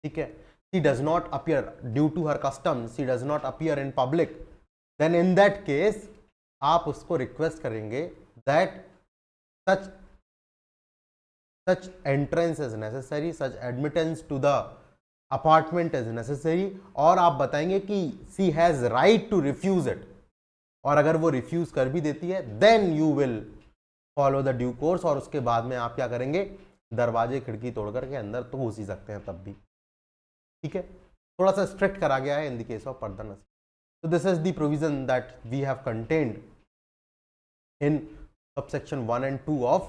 ठीक है, she does not appear due to her customs, she does not appear in public, then in that case आप उसको रिक्वेस्ट करेंगे that such entrance is necessary, such admittance to the apartment is necessary, और आप बताएंगे कि she has right to refuse it, और अगर वो रिफ्यूज कर भी देती है then you will follow the due course, और उसके बाद में आप क्या करेंगे? दरवाजे खिड़की तोड़ करके अंदर तो घुस ही सकते हैं तब भी, ठीक है। थोड़ा सा स्ट्रिक्ट करा गया है इन द केस ऑफ पर्दानशी। So this is the provision that we have contained in subsection 1 and 2 of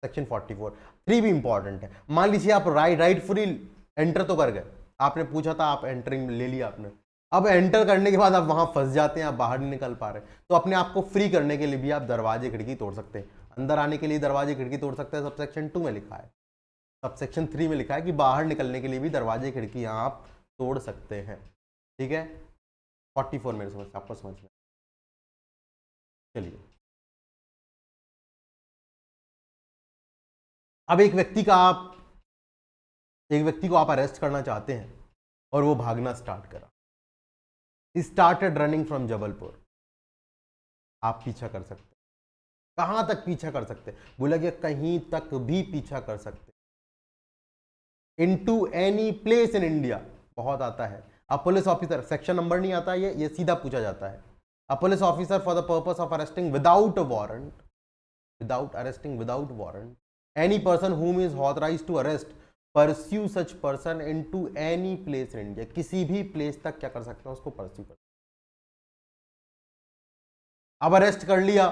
section 44। 3 भी इंपॉर्टेंट है। मान लीजिए आप राइटफुली एंटर तो कर गए, आपने पूछा था, आप एंटरिंग ले लिया आपने, अब एंटर करने के बाद आप वहां फंस जाते हैं, आप बाहर नहीं निकल पा रहे, तो अपने आप को फ्री करने के लिए भी आप दरवाजे खिड़की तोड़ सकते हैं। अंदर आने के लिए दरवाजे खिड़की तोड़ सकते हैं, सबसेक्शन 2 में लिखा है। सबसेक्शन 3 में लिखा है कि बाहर निकलने के लिए भी दरवाजे खिड़की यहाँ आप तोड़ सकते हैं, ठीक है। 44 मेरे समझ आपको समझ में। चलिए अब एक व्यक्ति को आप अरेस्ट करना चाहते हैं और वो भागना स्टार्ट करा, स्टार्टेड रनिंग फ्रॉम जबलपुर। आप पीछा कर सकते हैं, कहां तक पीछा कर सकते हैं? बोला गया कहीं तक भी पीछा कर सकते, into any place in India, बहुत आता है। अ पुलिस ऑफिसर, सेक्शन नंबर नहीं आता, ये सीधा पूछा जाता है। अ police officer for the purpose of arresting without warrant, any person whom is authorized to arrest pursue such person into any place in India, किसी भी प्लेस तक क्या कर सकते हैं? उसको परस्यू कर। अब अरेस्ट कर लिया,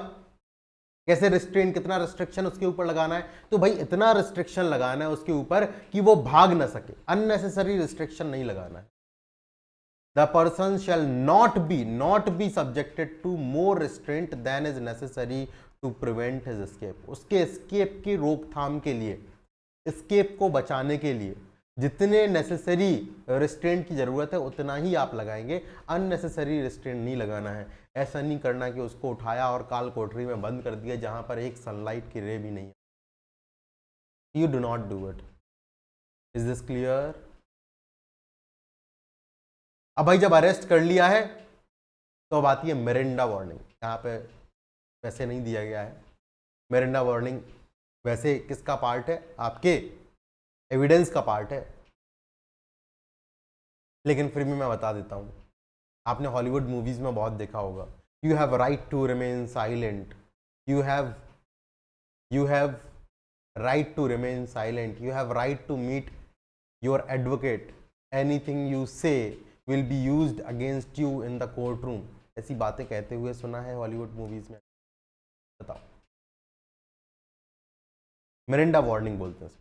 कैसे रिस्ट्रेन, कितना रिस्ट्रिक्शन उसके ऊपर लगाना है, तो भाई इतना रिस्ट्रिक्शन लगाना है उसके ऊपर कि वो भाग ना सके, अननेसेसरी रिस्ट्रिक्शन नहीं लगाना है। The person shall not be subjected to more restraint than is necessary to prevent his escape. उसके एस्केप की रोकथाम के लिए, एस्केप को बचाने के लिए जितने नेसेसरी रिस्ट्रेंट की जरूरत है उतना ही आप लगाएंगे, अननेसेसरी रिस्ट्रेंट नहीं लगाना है। ऐसा नहीं करना कि उसको उठाया और काल कोठरी में बंद कर दिया जहां पर एक सनलाइट की रे भी नहीं है। You do not do it. Is this clear? अब भाई जब अरेस्ट कर लिया है तो अब आती है मिरिंडा वार्निंग। यहाँ पे वैसे नहीं दिया गया है मिरिंडा वार्निंग, वैसे किसका पार्ट है? आपके एविडेंस का पार्ट है, लेकिन फिर भी मैं बता देता हूं। आपने हॉलीवुड मूवीज में बहुत देखा होगा, you have right to remain silent, you have right to remain silent, you have right to meet your advocate, anything you say will be used against you in the court room. ऐसी बातें कहते हुए सुना है Hollywood movies में? बताओ। Mirinda warning बोलते हैं इसको।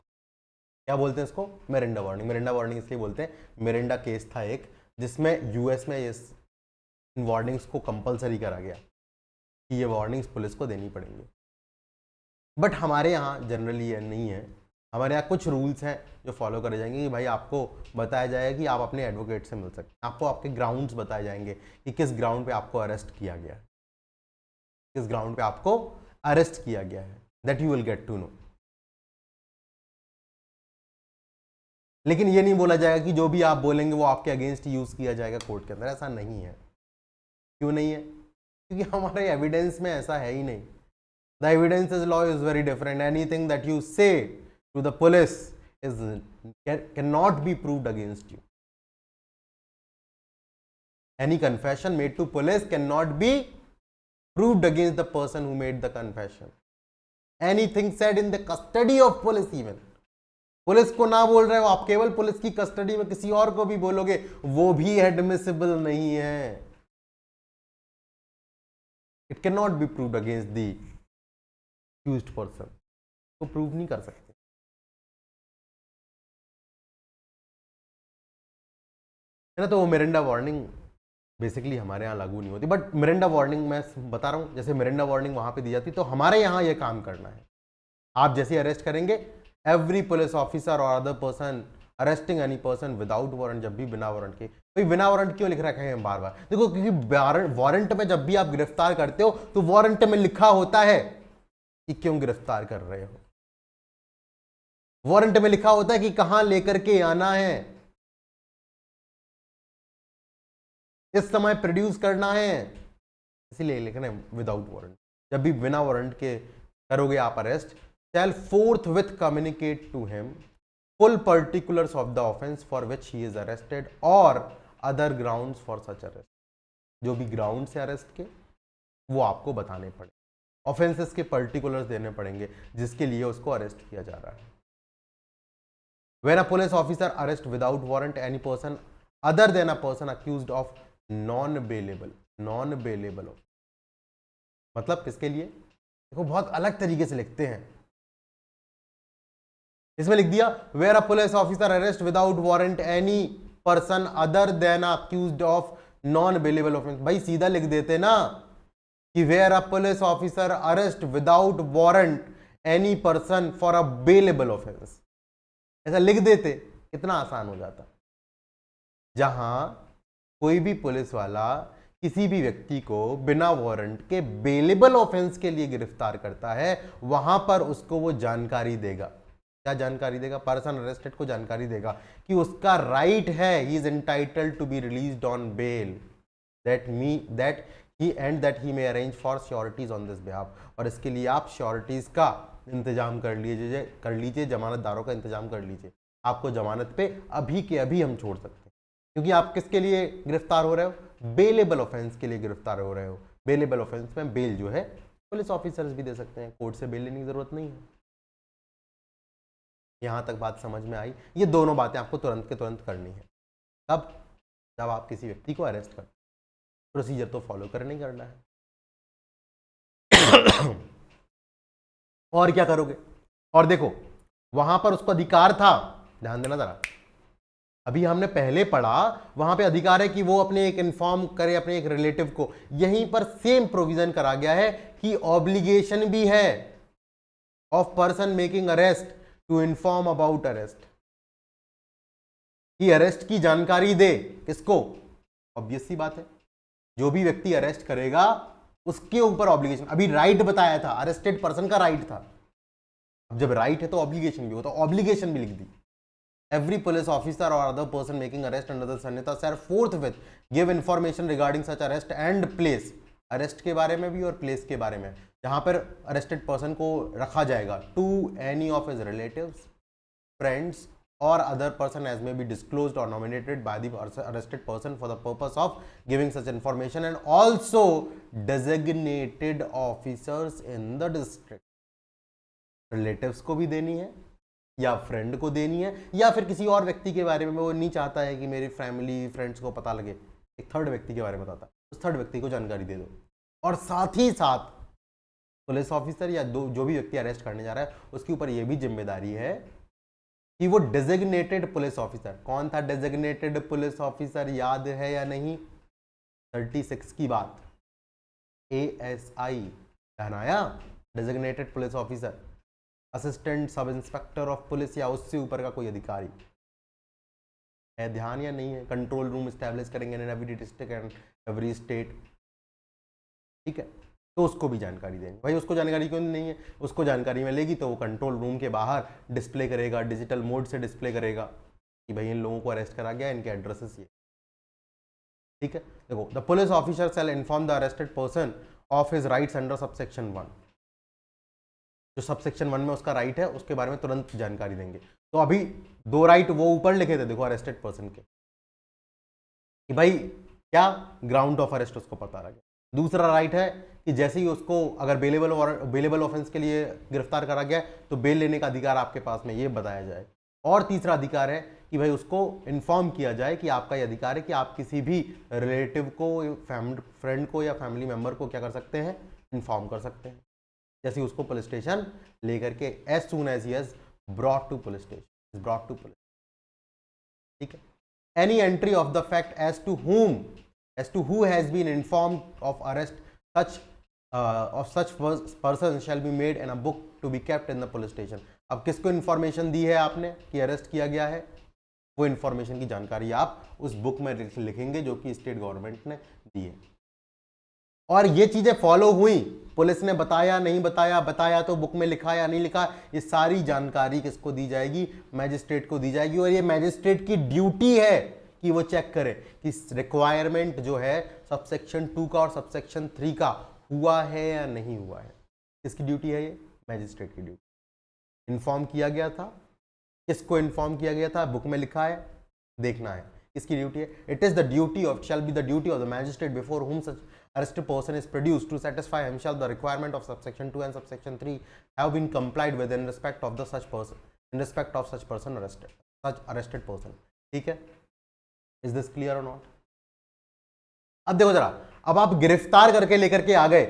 क्या बोलते हैं इसको? Mirinda warning. मिरिंडा वार्निंग इसलिए बोलते हैं, मिरिंडा केस था एक जिसमें यूएस में इन वार्निंग्स को कंपलसरी करा गया कि ये वार्निंग्स पुलिस को देनी पड़ेंगी। बट हमारे यहाँ जनरली ये नहीं है। हमारे यहाँ कुछ रूल्स हैं जो फॉलो करे जाएंगे कि भाई आपको बताया जाएगा कि आप अपने एडवोकेट से मिल सकते हैं, आपको आपके ग्राउंड्स बताए जाएंगे कि किस ग्राउंड पे आपको अरेस्ट किया गया है, किस ग्राउंड पे आपको अरेस्ट किया गया है, that you will get to know. लेकिन ये नहीं बोला जाएगा कि जो भी आप बोलेंगे वो आपके अगेंस्ट यूज किया जाएगा कोर्ट के अंदर। ऐसा नहीं है। क्यों नहीं है? क्योंकि हमारे एविडेंस में ऐसा है ही नहीं। The evidence is law is very different. Anything that you say to the police is cannot be proved against you. Any confession made to police cannot be proved against the person who made the confession. Anything said in the custody of police, even police को ना बोल रहे हो आप, केवल police की custody में किसी और को भी बोलोगे, वो भी एडमिसिबल नहीं है। It can not be proved against the accused person. तो प्रूव नहीं कर सकते। है ना? तो वो मिरिंडा वार्निंग बेसिकली हमारे यहाँ लागू नहीं होती। बट मिरिंडा वार्निंग मैं बता रहा हूँ, जैसे मिरिंडा वार्निंग वहां पे दी जाती, तो हमारे यहाँ ये काम करना है। आप जैसे अरेस्ट करेंगे, एवरी पुलिस ऑफिसर और other person arresting any person without warrant, जब भी बिना वारंट के। भाई बिना वारंट क्यों लिख रखा है बार बार? देखो, क्योंकि वारंट में जब भी आप गिरफ्तार करते हो तो वारंट में लिखा होता है कि क्यों गिरफ्तार कर रहे हो। वारंट में लिखा होता है कि कहां लेकर के आना है, इस समय प्रोड्यूस करना है, इसीलिए लिखना है विदाउट वारंट। जब भी बिना वारंट के करोगे आप arrest, shall forthwith communicate to him full particulars of the offense for which he is arrested or other grounds for such arrest। जो भी ग्राउंड से अरेस्ट के वो आपको बताने पड़े, ऑफेंसेस के पर्टिकुलर्स देने पड़ेंगे जिसके लिए उसको अरेस्ट किया जा रहा है। When a police officer arrest without warrant any person other than a person accused of non-bailable मतलब किसके लिए? देखो बहुत अलग तरीके से लिखते हैं। इसमें लिख दिया where a police officer arrest without warrant any person other than accused of non bailable offence. भाई सीधा लिख देते ना कि where a police officer arrest without warrant any person for a bailable offence, ऐसा लिख देते, कितना आसान हो जाता। जहां कोई भी पुलिस वाला किसी भी व्यक्ति को बिना वारंट के बेलेबल ऑफेंस के लिए गिरफ्तार करता है, वहां पर उसको वो जानकारी देगा। क्या जानकारी देगा? पर्सन अरेस्टेड को जानकारी देगा कि उसका राइट है, he is entitled to be released on bail, that he may arrange for sureties on this behalf. और इसके लिए आप श्योरिटीज का इंतजाम कर लीजिए, जमानतदारों का इंतजाम कर लीजिए। आपको जमानत पे अभी के अभी हम छोड़ सकते हैं, क्योंकि आप किसके लिए गिरफ्तार हो रहे हो? बेलेबल ऑफेंस के लिए गिरफ्तार हो रहे हो। बेलेबल ऑफेंस में बेल जो है पुलिस ऑफिसर्स भी दे सकते हैं, कोर्ट से बेल लेने की जरूरत नहीं है। यहां तक बात समझ में आई? ये दोनों बातें आपको तुरंत के तुरंत करनी है। तब जब आप किसी व्यक्ति को अरेस्ट करते, प्रोसीजर तो फॉलो करना ही करना है। और क्या करोगे? और देखो वहां पर उसको अधिकार था, ध्यान देना जरा, अभी हमने पहले पढ़ा वहां पे अधिकार है कि वो अपने एक इन्फॉर्म करे अपने एक रिलेटिव को, यहीं पर सेम प्रोविजन करा गया है कि ऑब्लिगेशन भी है of person making arrest to inform about arrest, कि अरेस्ट की जानकारी दे किसको? ऑब्वियस सी बात है, जो भी व्यक्ति अरेस्ट करेगा उसके ऊपर ऑब्लिगेशन। अभी राइट बताया था, अरेस्टेड पर्सन का राइट था, अब जब राइट है तो ऑब्लिगेशन भी हो, तो ऑब्लिगेशन भी लिख दी। Every police officer or other person making arrest under the Sanhita shall forthwith give information regarding such arrest and place, arrest के बारे में भी और प्लेस के बारे में, जहां पर अरेस्टेड पर्सन को रखा जाएगा, to any of his relatives, friends or other person as may be disclosed or nominated by the arrested person for the purpose of giving such information, and also designated officers in the district। Relatives को भी देनी है या friend को देनी है या फिर किसी और व्यक्ति के बारे में वो नहीं चाहता है कि मेरी फैमिली फ्रेंड्स को पता लगे, एक थर्ड व्यक्ति के बारे में बताता है, उस थर्ड व्यक्ति को जानकारी दे दो। और साथ ही साथ पुलिस ऑफिसर या जो भी व्यक्ति अरेस्ट करने जा रहा है उसके ऊपर यह भी जिम्मेदारी है कि वो डेजिग्नेटेड पुलिस ऑफिसर, कौन था डेजिग्नेटेड पुलिस ऑफिसर, याद है या नहीं? 36 की बात, ASI, ध्यान आया? Designated police officer, assistant sub inspector of police या उससे ऊपर का कोई अधिकारी है, ध्यान या नहीं है? कंट्रोल रूम स्टैब्लिश करेंगे in every district and every state, ठीक है, तो उसको भी जानकारी देंगे। भाई उसको जानकारी क्यों नहीं है? उसको जानकारी मिलेगी तो वो कंट्रोल रूम के बाहर डिस्प्ले करेगा, डिजिटल मोड से डिस्प्ले करेगा कि भाई इन लोगों को अरेस्ट करा गया, इनके एड्रेसेस ये, ठीक है। देखो, the police officer shell inform the arrested person of his rights under subsection 1, जो सबसेक्शन 1 में उसका राइट है उसके बारे में तुरंत जानकारी देंगे। तो अभी 2 राइट वो ऊपर लिखे थे, देखो, अरेस्टेड पर्सन के, कि भाई क्या ग्राउंड ऑफ अरेस्ट उसको पता लगे। दूसरा राइट है कि जैसे ही उसको अगर बेलेबल ऑफेंस के लिए गिरफ्तार करा गया तो बेल लेने का अधिकार आपके पास में, ये बताया जाए। और तीसरा अधिकार है कि भाई उसको इन्फॉर्म किया जाए कि आपका ये अधिकार है कि आप किसी भी रिलेटिव को, फ्रेंड को या फैमिली मेंबर को क्या कर सकते हैं, इन्फॉर्म कर सकते हैं, जैसे उसको पुलिस स्टेशन लेकर के, as soon as he has brought to police station, brought to police, ठीक है। Any entry of the fact as to who has been informed of arrest such person shall be made in a book to be kept in the police station। अब किसको information दी है आपने कि arrest किया गया है, वो इन्फॉर्मेशन की जानकारी आप उस बुक में लिखेंगे जो कि स्टेट गवर्नमेंट ने दी है। और ये चीजें फॉलो हुई, पुलिस ने बताया नहीं बताया तो बुक में लिखा या नहीं लिखा, ये सारी जानकारी किसको दी जाएगी, मैजिस्ट्रेट को दी जाएगी। और ये मैजिस्ट्रेट की ड्यूटी है कि वो चेक करे कि रिक्वायरमेंट जो है सबसेक्शन 2 का और सबसेक्शन 3 का हुआ है या नहीं हुआ है। किसकी ड्यूटी है ये? मैजिस्ट्रेट की ड्यूटी। इन्फॉर्म किया गया था, किसको इन्फॉर्म किया गया था, बुक में लिखा है, देखना है, किसकी ड्यूटी है। It is the duty of, shall be the duty of the magistrate before whom such arrested person is produced to satisfy himself the requirement of subsection 2 and subsection 3 have been complied with in respect of such person arrested person। ठीक है, is this clear or not? अब देखो जरा, अब आप गिरफ्तार करके लेकर के आ गए,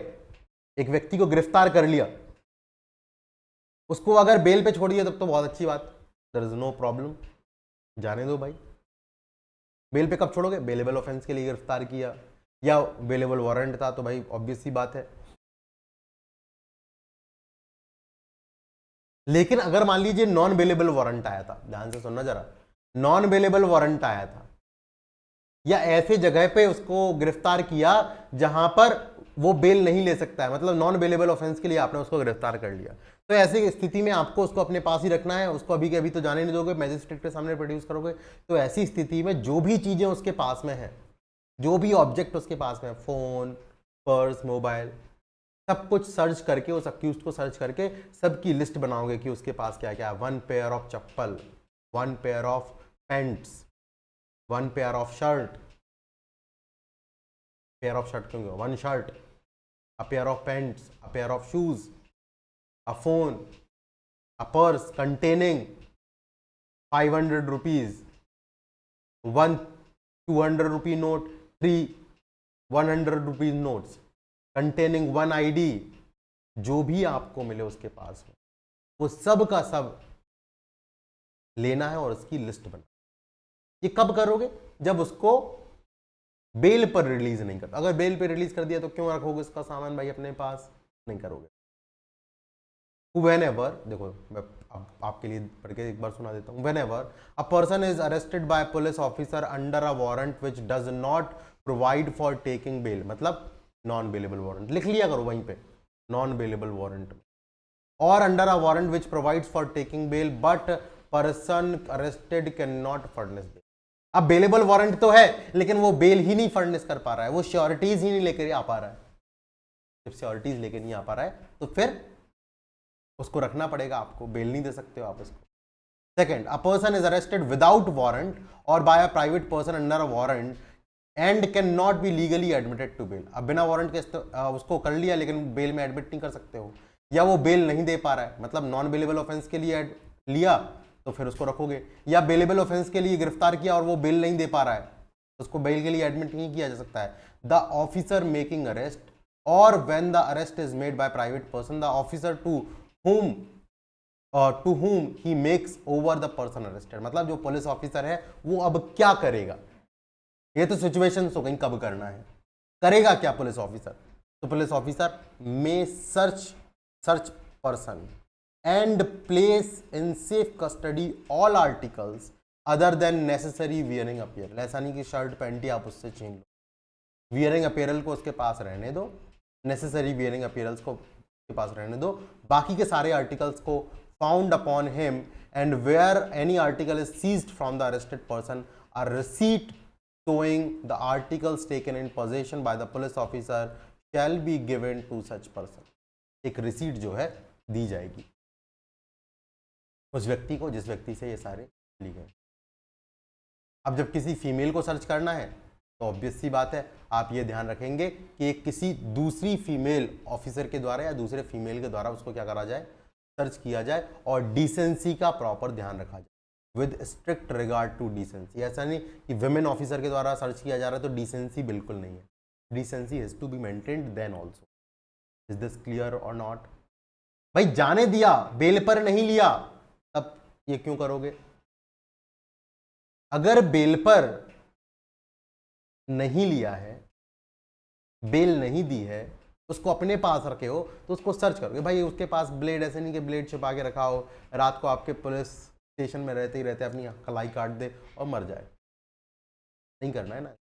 एक व्यक्ति को गिरफ्तार कर लिया, उसको अगर बेल पे छोड़िए तब तो बहुत अच्छी बात, देयर इज नो प्रॉब्लम, जाने दो भाई। बेल पे कब छोड़ोगे? बेलेबल ऑफेंस के लिए गिरफ्तार किया या बेलेबल वारंट था तो भाई ऑब्वियस सी बात है। लेकिन अगर मान लीजिए नॉन बेलेबल वारंट आया था, ध्यान से सुनना जरा, नॉन बेलेबल वारंट आया था या ऐसे जगह पे उसको गिरफ्तार किया जहां पर वो बेल नहीं ले सकता है, मतलब नॉन बेलेबल ऑफेंस के लिए आपने उसको गिरफ्तार कर लिया, तो ऐसी स्थिति में आपको उसको अपने पास ही रखना है, उसको अभी के अभी तो जाने नहीं दोगे, मैजिस्ट्रेट के सामने प्रोड्यूस करोगे। तो ऐसी स्थिति में जो भी चीजें उसके पास में है, जो भी ऑब्जेक्ट उसके पास में है, फोन, पर्स, मोबाइल, सब कुछ सर्च करके, उस अक्यूज्ड को सर्च करके सबकी लिस्ट बनाओगे कि उसके पास क्या क्या है। 1 pair of chappal, 1 pair of pants, 1 pair of shirt, pair of shirt क्यों, 1 shirt, a pair of pants, a pair of shoes, a phone, a purse containing 500 rupees, 1 200 rupee note, 3 100 rupees notes containing 1 ID, जो भी आपको मिले उसके पास में, वो सब का सब लेना है और उसकी लिस्ट बना। ये कब करोगे? जब उसको बेल पर रिलीज नहीं करता। अगर बेल पे रिलीज कर दिया तो क्यों रखोगे इसका सामान भाई अपने पास? नहीं करोगे। Whenever, देखो मैं आपके लिए पढ़ के एक बार सुना देता हूँ। Whenever a person is arrested by a police officer under a warrant which does not provide for taking bail, मतलब नॉन बेलेबल वारंट लिख लिया करो वहीं पे, non bailable warrant, or under a warrant which provides for taking bail but person arrested can not furnish bail. अब bailable warrant तो है लेकिन वो बेल ही नहीं फर्निश कर पा रहा है, वो श्योरिटीज ही नहीं लेकर आ पा रहा है। जब श्योरिटीज लेकर नहीं आ पा रहा है तो फिर उसको रखना पड़ेगा, आपको बेल नहीं दे सकते हो आप इसको। Second, a person is arrested without warrant और by a private person under a warrant and cannot be legally admitted to bail. अब बिना वारंट के उसको कर लिया लेकिन बेल में एडमिट नहीं कर सकते हो, या वो बेल नहीं दे पा रहा है, मतलब नॉन बेलेबल ऑफेंस के लिए लिया तो फिर उसको रखोगे, या बेलेबल ऑफेंस के लिए गिरफ्तार किया और वो बेल नहीं दे पा रहा है तो उसको बेल के लिए एडमिट नहीं किया जा सकता है। The officer making arrest or when the arrest is made by private person, the officer to whom he makes over the person arrested, मतलब जो पुलिस ऑफिसर है वो अब क्या करेगा? ये तो सिचुएशंस हो गई, कब करना है, करेगा क्या पुलिस ऑफिसर? तो police officer may search person and place in safe custody all articles other than necessary wearing apparel. ऐसा नहीं कि शर्ट पैंट ही आप उससे छीन लो, वियरिंग अपीयरल को उसके पास रहने दो, नेसेसरी वियरिंग अपीयरल्स को उसके पास रहने दो, बाकी के सारे आर्टिकल्स को found upon him and where any article is seized from the arrested person a receipt showing the articles taken in possession by the police officer shall be given to such person। एक receipt जो है दी जाएगी उस व्यक्ति को जिस व्यक्ति से ये सारे ली गए। अब जब किसी फीमेल को सर्च करना है तो ऑब्वियस सी बात है, आप ये ध्यान रखेंगे कि एक किसी दूसरी फीमेल ऑफिसर के द्वारा या दूसरे फीमेल के द्वारा उसको क्या करा जाए, सर्च किया जाए, और डिसेंसी का प्रॉपर ध्यान रखा जाए with strict regard to decency. ऐसा नहीं कि विमेन ऑफिसर के द्वारा सर्च किया जा रहा है तो डिसेंसी बिल्कुल नहीं है, decency has to be maintained then also. Is this clear or not? भाई जाने दिया, बेल पर नहीं लिया, तब ये क्यों करोगे? अगर बेल पर नहीं लिया है, बेल नहीं दी है, उसको अपने पास रखे हो तो उसको सर्च करोगे। भाई उसके पास ब्लेड, ऐसे नहीं कि ब्लेड छिपा के रखा हो, रात को आपके पुलिस स्टेशन में रहते ही रहते अपनी कलाई काट दे और मर जाए, नहीं करना है ना।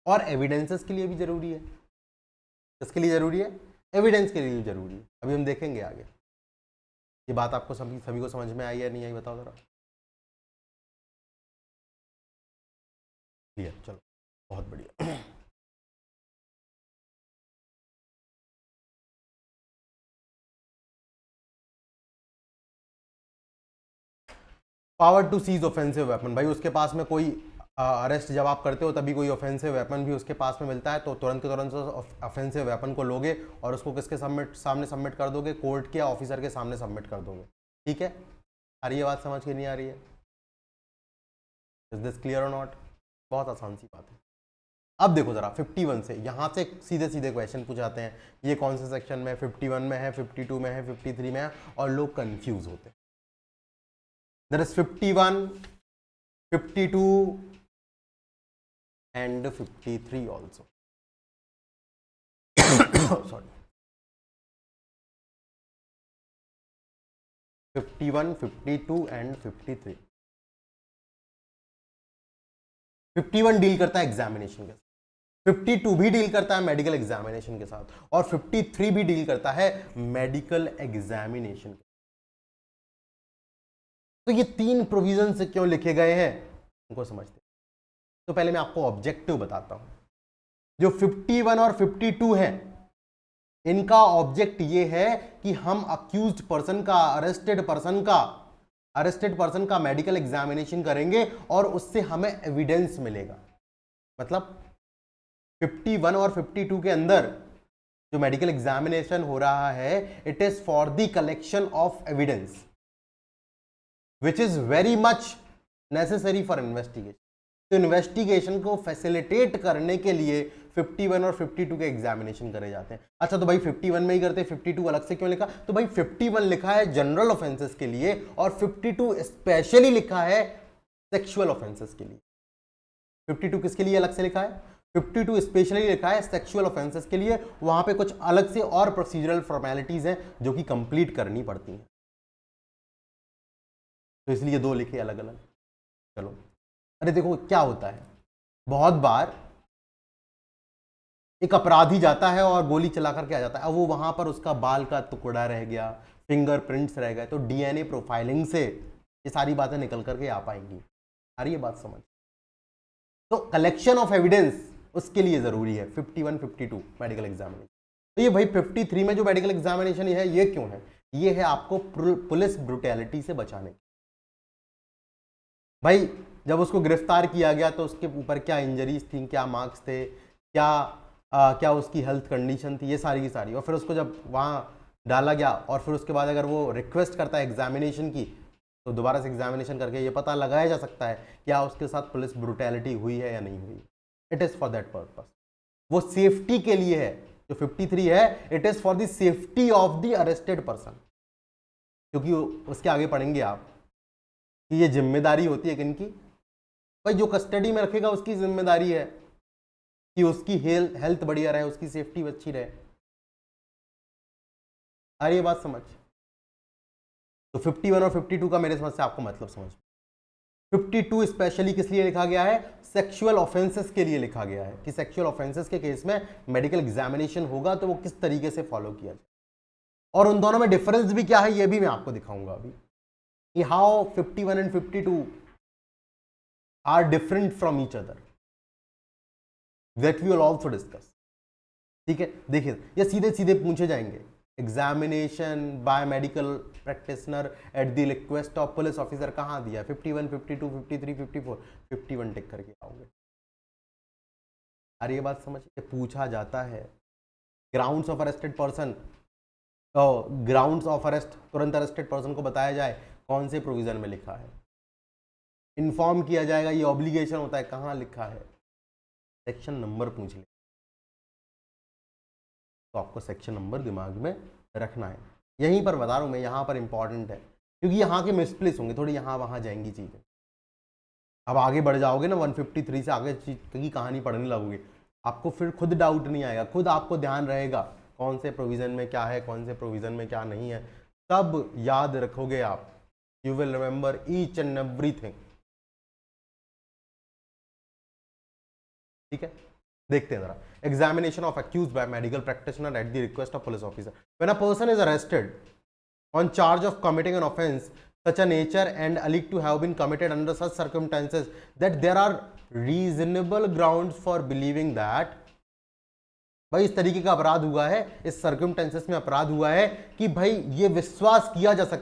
और एविडेंसेस के लिए भी जरूरी है। किसके लिए जरूरी है? एविडेंस के लिए भी जरूरी है। अभी हम देखेंगे आगे। ये बात आपको सभी को समझ में आई या नहीं आई, बताओ जरा। क्लियर? चलो बहुत बढ़िया। Power to seize offensive weapon. भाई उसके पास में कोई अरेस्ट जब आप करते हो तभी कोई ऑफेंसिव वेपन भी उसके पास में मिलता है तो तुरंत के तुरंत ऑफेंसिव वेपन को लोगे और उसको किसके सामने सबमिट कर दोगे? कोर्ट के ऑफिसर के सामने सबमिट कर दोगे। ठीक है, आ रही है बात समझ के? नहीं आ रही है? Is this clear or not? बहुत आसान सी बात है। अब देखो जरा 51 से, यहां से सीधे सीधे क्वेश्चन पूछाते हैं। ये कौन से सेक्शन में? 51 में है, 52 में है, 53 में है, और लोग कंफ्यूज होते हैं। There is 51, 52 and 53 also. Sorry. 51, 52 and 53. 51 deal करता है एग्जामिनेशन के साथ, 52 भी डील करता है मेडिकल एग्जामिनेशन के साथ, और 53 भी डील करता है मेडिकल एग्जामिनेशन के। तो ये तीन प्रोविजन से क्यों लिखे गए हैं उनको समझते हैं। तो पहले मैं आपको ऑब्जेक्टिव बताता हूं। जो 51 और 52 है, इनका ऑब्जेक्ट ये है कि हम अक्यूज्ड पर्सन का, अरेस्टेड पर्सन का मेडिकल एग्जामिनेशन करेंगे और उससे हमें एविडेंस मिलेगा। मतलब 51 और 52 के अंदर जो मेडिकल एग्जामिनेशन हो रहा है, it is for the collection of evidence which is very much necessary for investigation। तो इन्वेस्टिगेशन को फैसिलिटेट करने के लिए 51 और 52 के एग्जामिनेशन करे जाते हैं। अच्छा तो भाई 51 में ही करते, 52 अलग से क्यों लिखा? तो भाई 51 लिखा है जनरल ऑफेंसेस के लिए और 52 स्पेशली लिखा है सेक्सुअल ऑफेंसेस के लिए। 52 किसके लिए अलग से लिखा है? 52 स्पेशली लिखा है सेक्सुअल ऑफेंसेस के लिए। वहां पे कुछ अलग से और प्रोसीजरल फॉर्मेलिटीज हैं जो कि कंप्लीट करनी पड़ती हैं, तो इसलिए दो लिखे अलग अलग। चलो, अरे देखो क्या होता है, बहुत बार एक अपराधी जाता है और गोली चला करके आ जाता है, अब वो वहां पर उसका बाल का टुकड़ा रह गया, फिंगरप्रिंट्स रह गए, तो डीएनए प्रोफाइलिंग से ये सारी बातें निकल करके आ पाएंगी। आ रही है बात समझ? तो कलेक्शन ऑफ एविडेंस उसके लिए जरूरी है 51 52 मेडिकल एग्जामिनेशन। तो ये भाई 53 में जो मेडिकल एग्जामिनेशन है ये क्यों है? ये है आपको पुलिस ब्रुटैलिटी से बचाने। भाई जब उसको गिरफ्तार किया गया तो उसके ऊपर क्या इंजरीज थी, क्या मार्क्स थे, क्या उसकी हेल्थ कंडीशन थी, ये सारी की सारी। और फिर उसको जब वहाँ डाला गया और फिर उसके बाद अगर वो रिक्वेस्ट करता है एग्जामिनेशन की तो दोबारा से एग्जामिनेशन करके ये पता लगाया जा सकता है क्या उसके साथ पुलिस ब्रुटैलिटी हुई है या नहीं हुई। It is for that purpose, वो सेफ्टी के लिए है। जो 53 है it is for the safety of the arrested person, क्योंकि उसके आगे पढ़ेंगे आप कि ये जिम्मेदारी होती है किनकी? भाई जो कस्टडी में रखेगा उसकी जिम्मेदारी है कि उसकी हेल्थ बढ़िया रहे, उसकी सेफ्टी अच्छी रहे। आ रही है बात समझ? तो 51 और 52 का मेरे समझ से आपको मतलब समझ। 52 स्पेशली किस लिए लिखा गया है? सेक्सुअल ऑफेंसेस के लिए लिखा गया है कि सेक्सुअल ऑफेंसेस के केस में मेडिकल एग्जामिनेशन होगा तो वो किस तरीके से फॉलो किया जाए। और उन दोनों में डिफरेंस भी क्या है ये भी मैं आपको दिखाऊंगा अभी कि how 51 and 52 are different from each other, that we will also discuss. ठीक है, देखिए ये सीधे सीधे पूछे जाएंगे। Examination by medical practitioner at the request of police officer कहाँ दिया? 51 52 53 54 51 टिक करके आओगे। अरे ये बात समझ, पूछा जाता है grounds of arrested person, grounds of arrest, तुरंत अरेस्टेड पर्सन को बताया जाए कौन से प्रोविजन में लिखा है, इन्फॉर्म किया जाएगा, ये ऑब्लिगेशन होता है, कहाँ लिखा है, सेक्शन नंबर पूछ ले तो आपको सेक्शन नंबर दिमाग में रखना है। यहीं पर बता रहा हूँ मैं, यहाँ पर इंपॉर्टेंट है क्योंकि यहाँ के मिसप्लेस होंगे, थोड़ी यहाँ वहाँ जाएंगी चीज़ें। अब आगे बढ़ जाओगे ना 153 से आगे की कहानी पढ़ने लगोगे, आपको फिर खुद डाउट नहीं आएगा, खुद आपको ध्यान रहेगा कौन से प्रोविज़न में क्या है, कौन से प्रोविज़न में क्या नहीं है, तब याद रखोगे आप। You will remember each and everything. ठीक है, देखते हैं जरा। Examination of accused by medical practitioner at the request of police officer when a person is arrested on charge of committing an offence such a nature and alleged to have been committed under such circumstances that there are reasonable grounds for believing that, भाई इस तरीके का अपराध हुआ है, इस circumstances में अपराध हुआ है कि भाई ये विश्वास किया जा सकता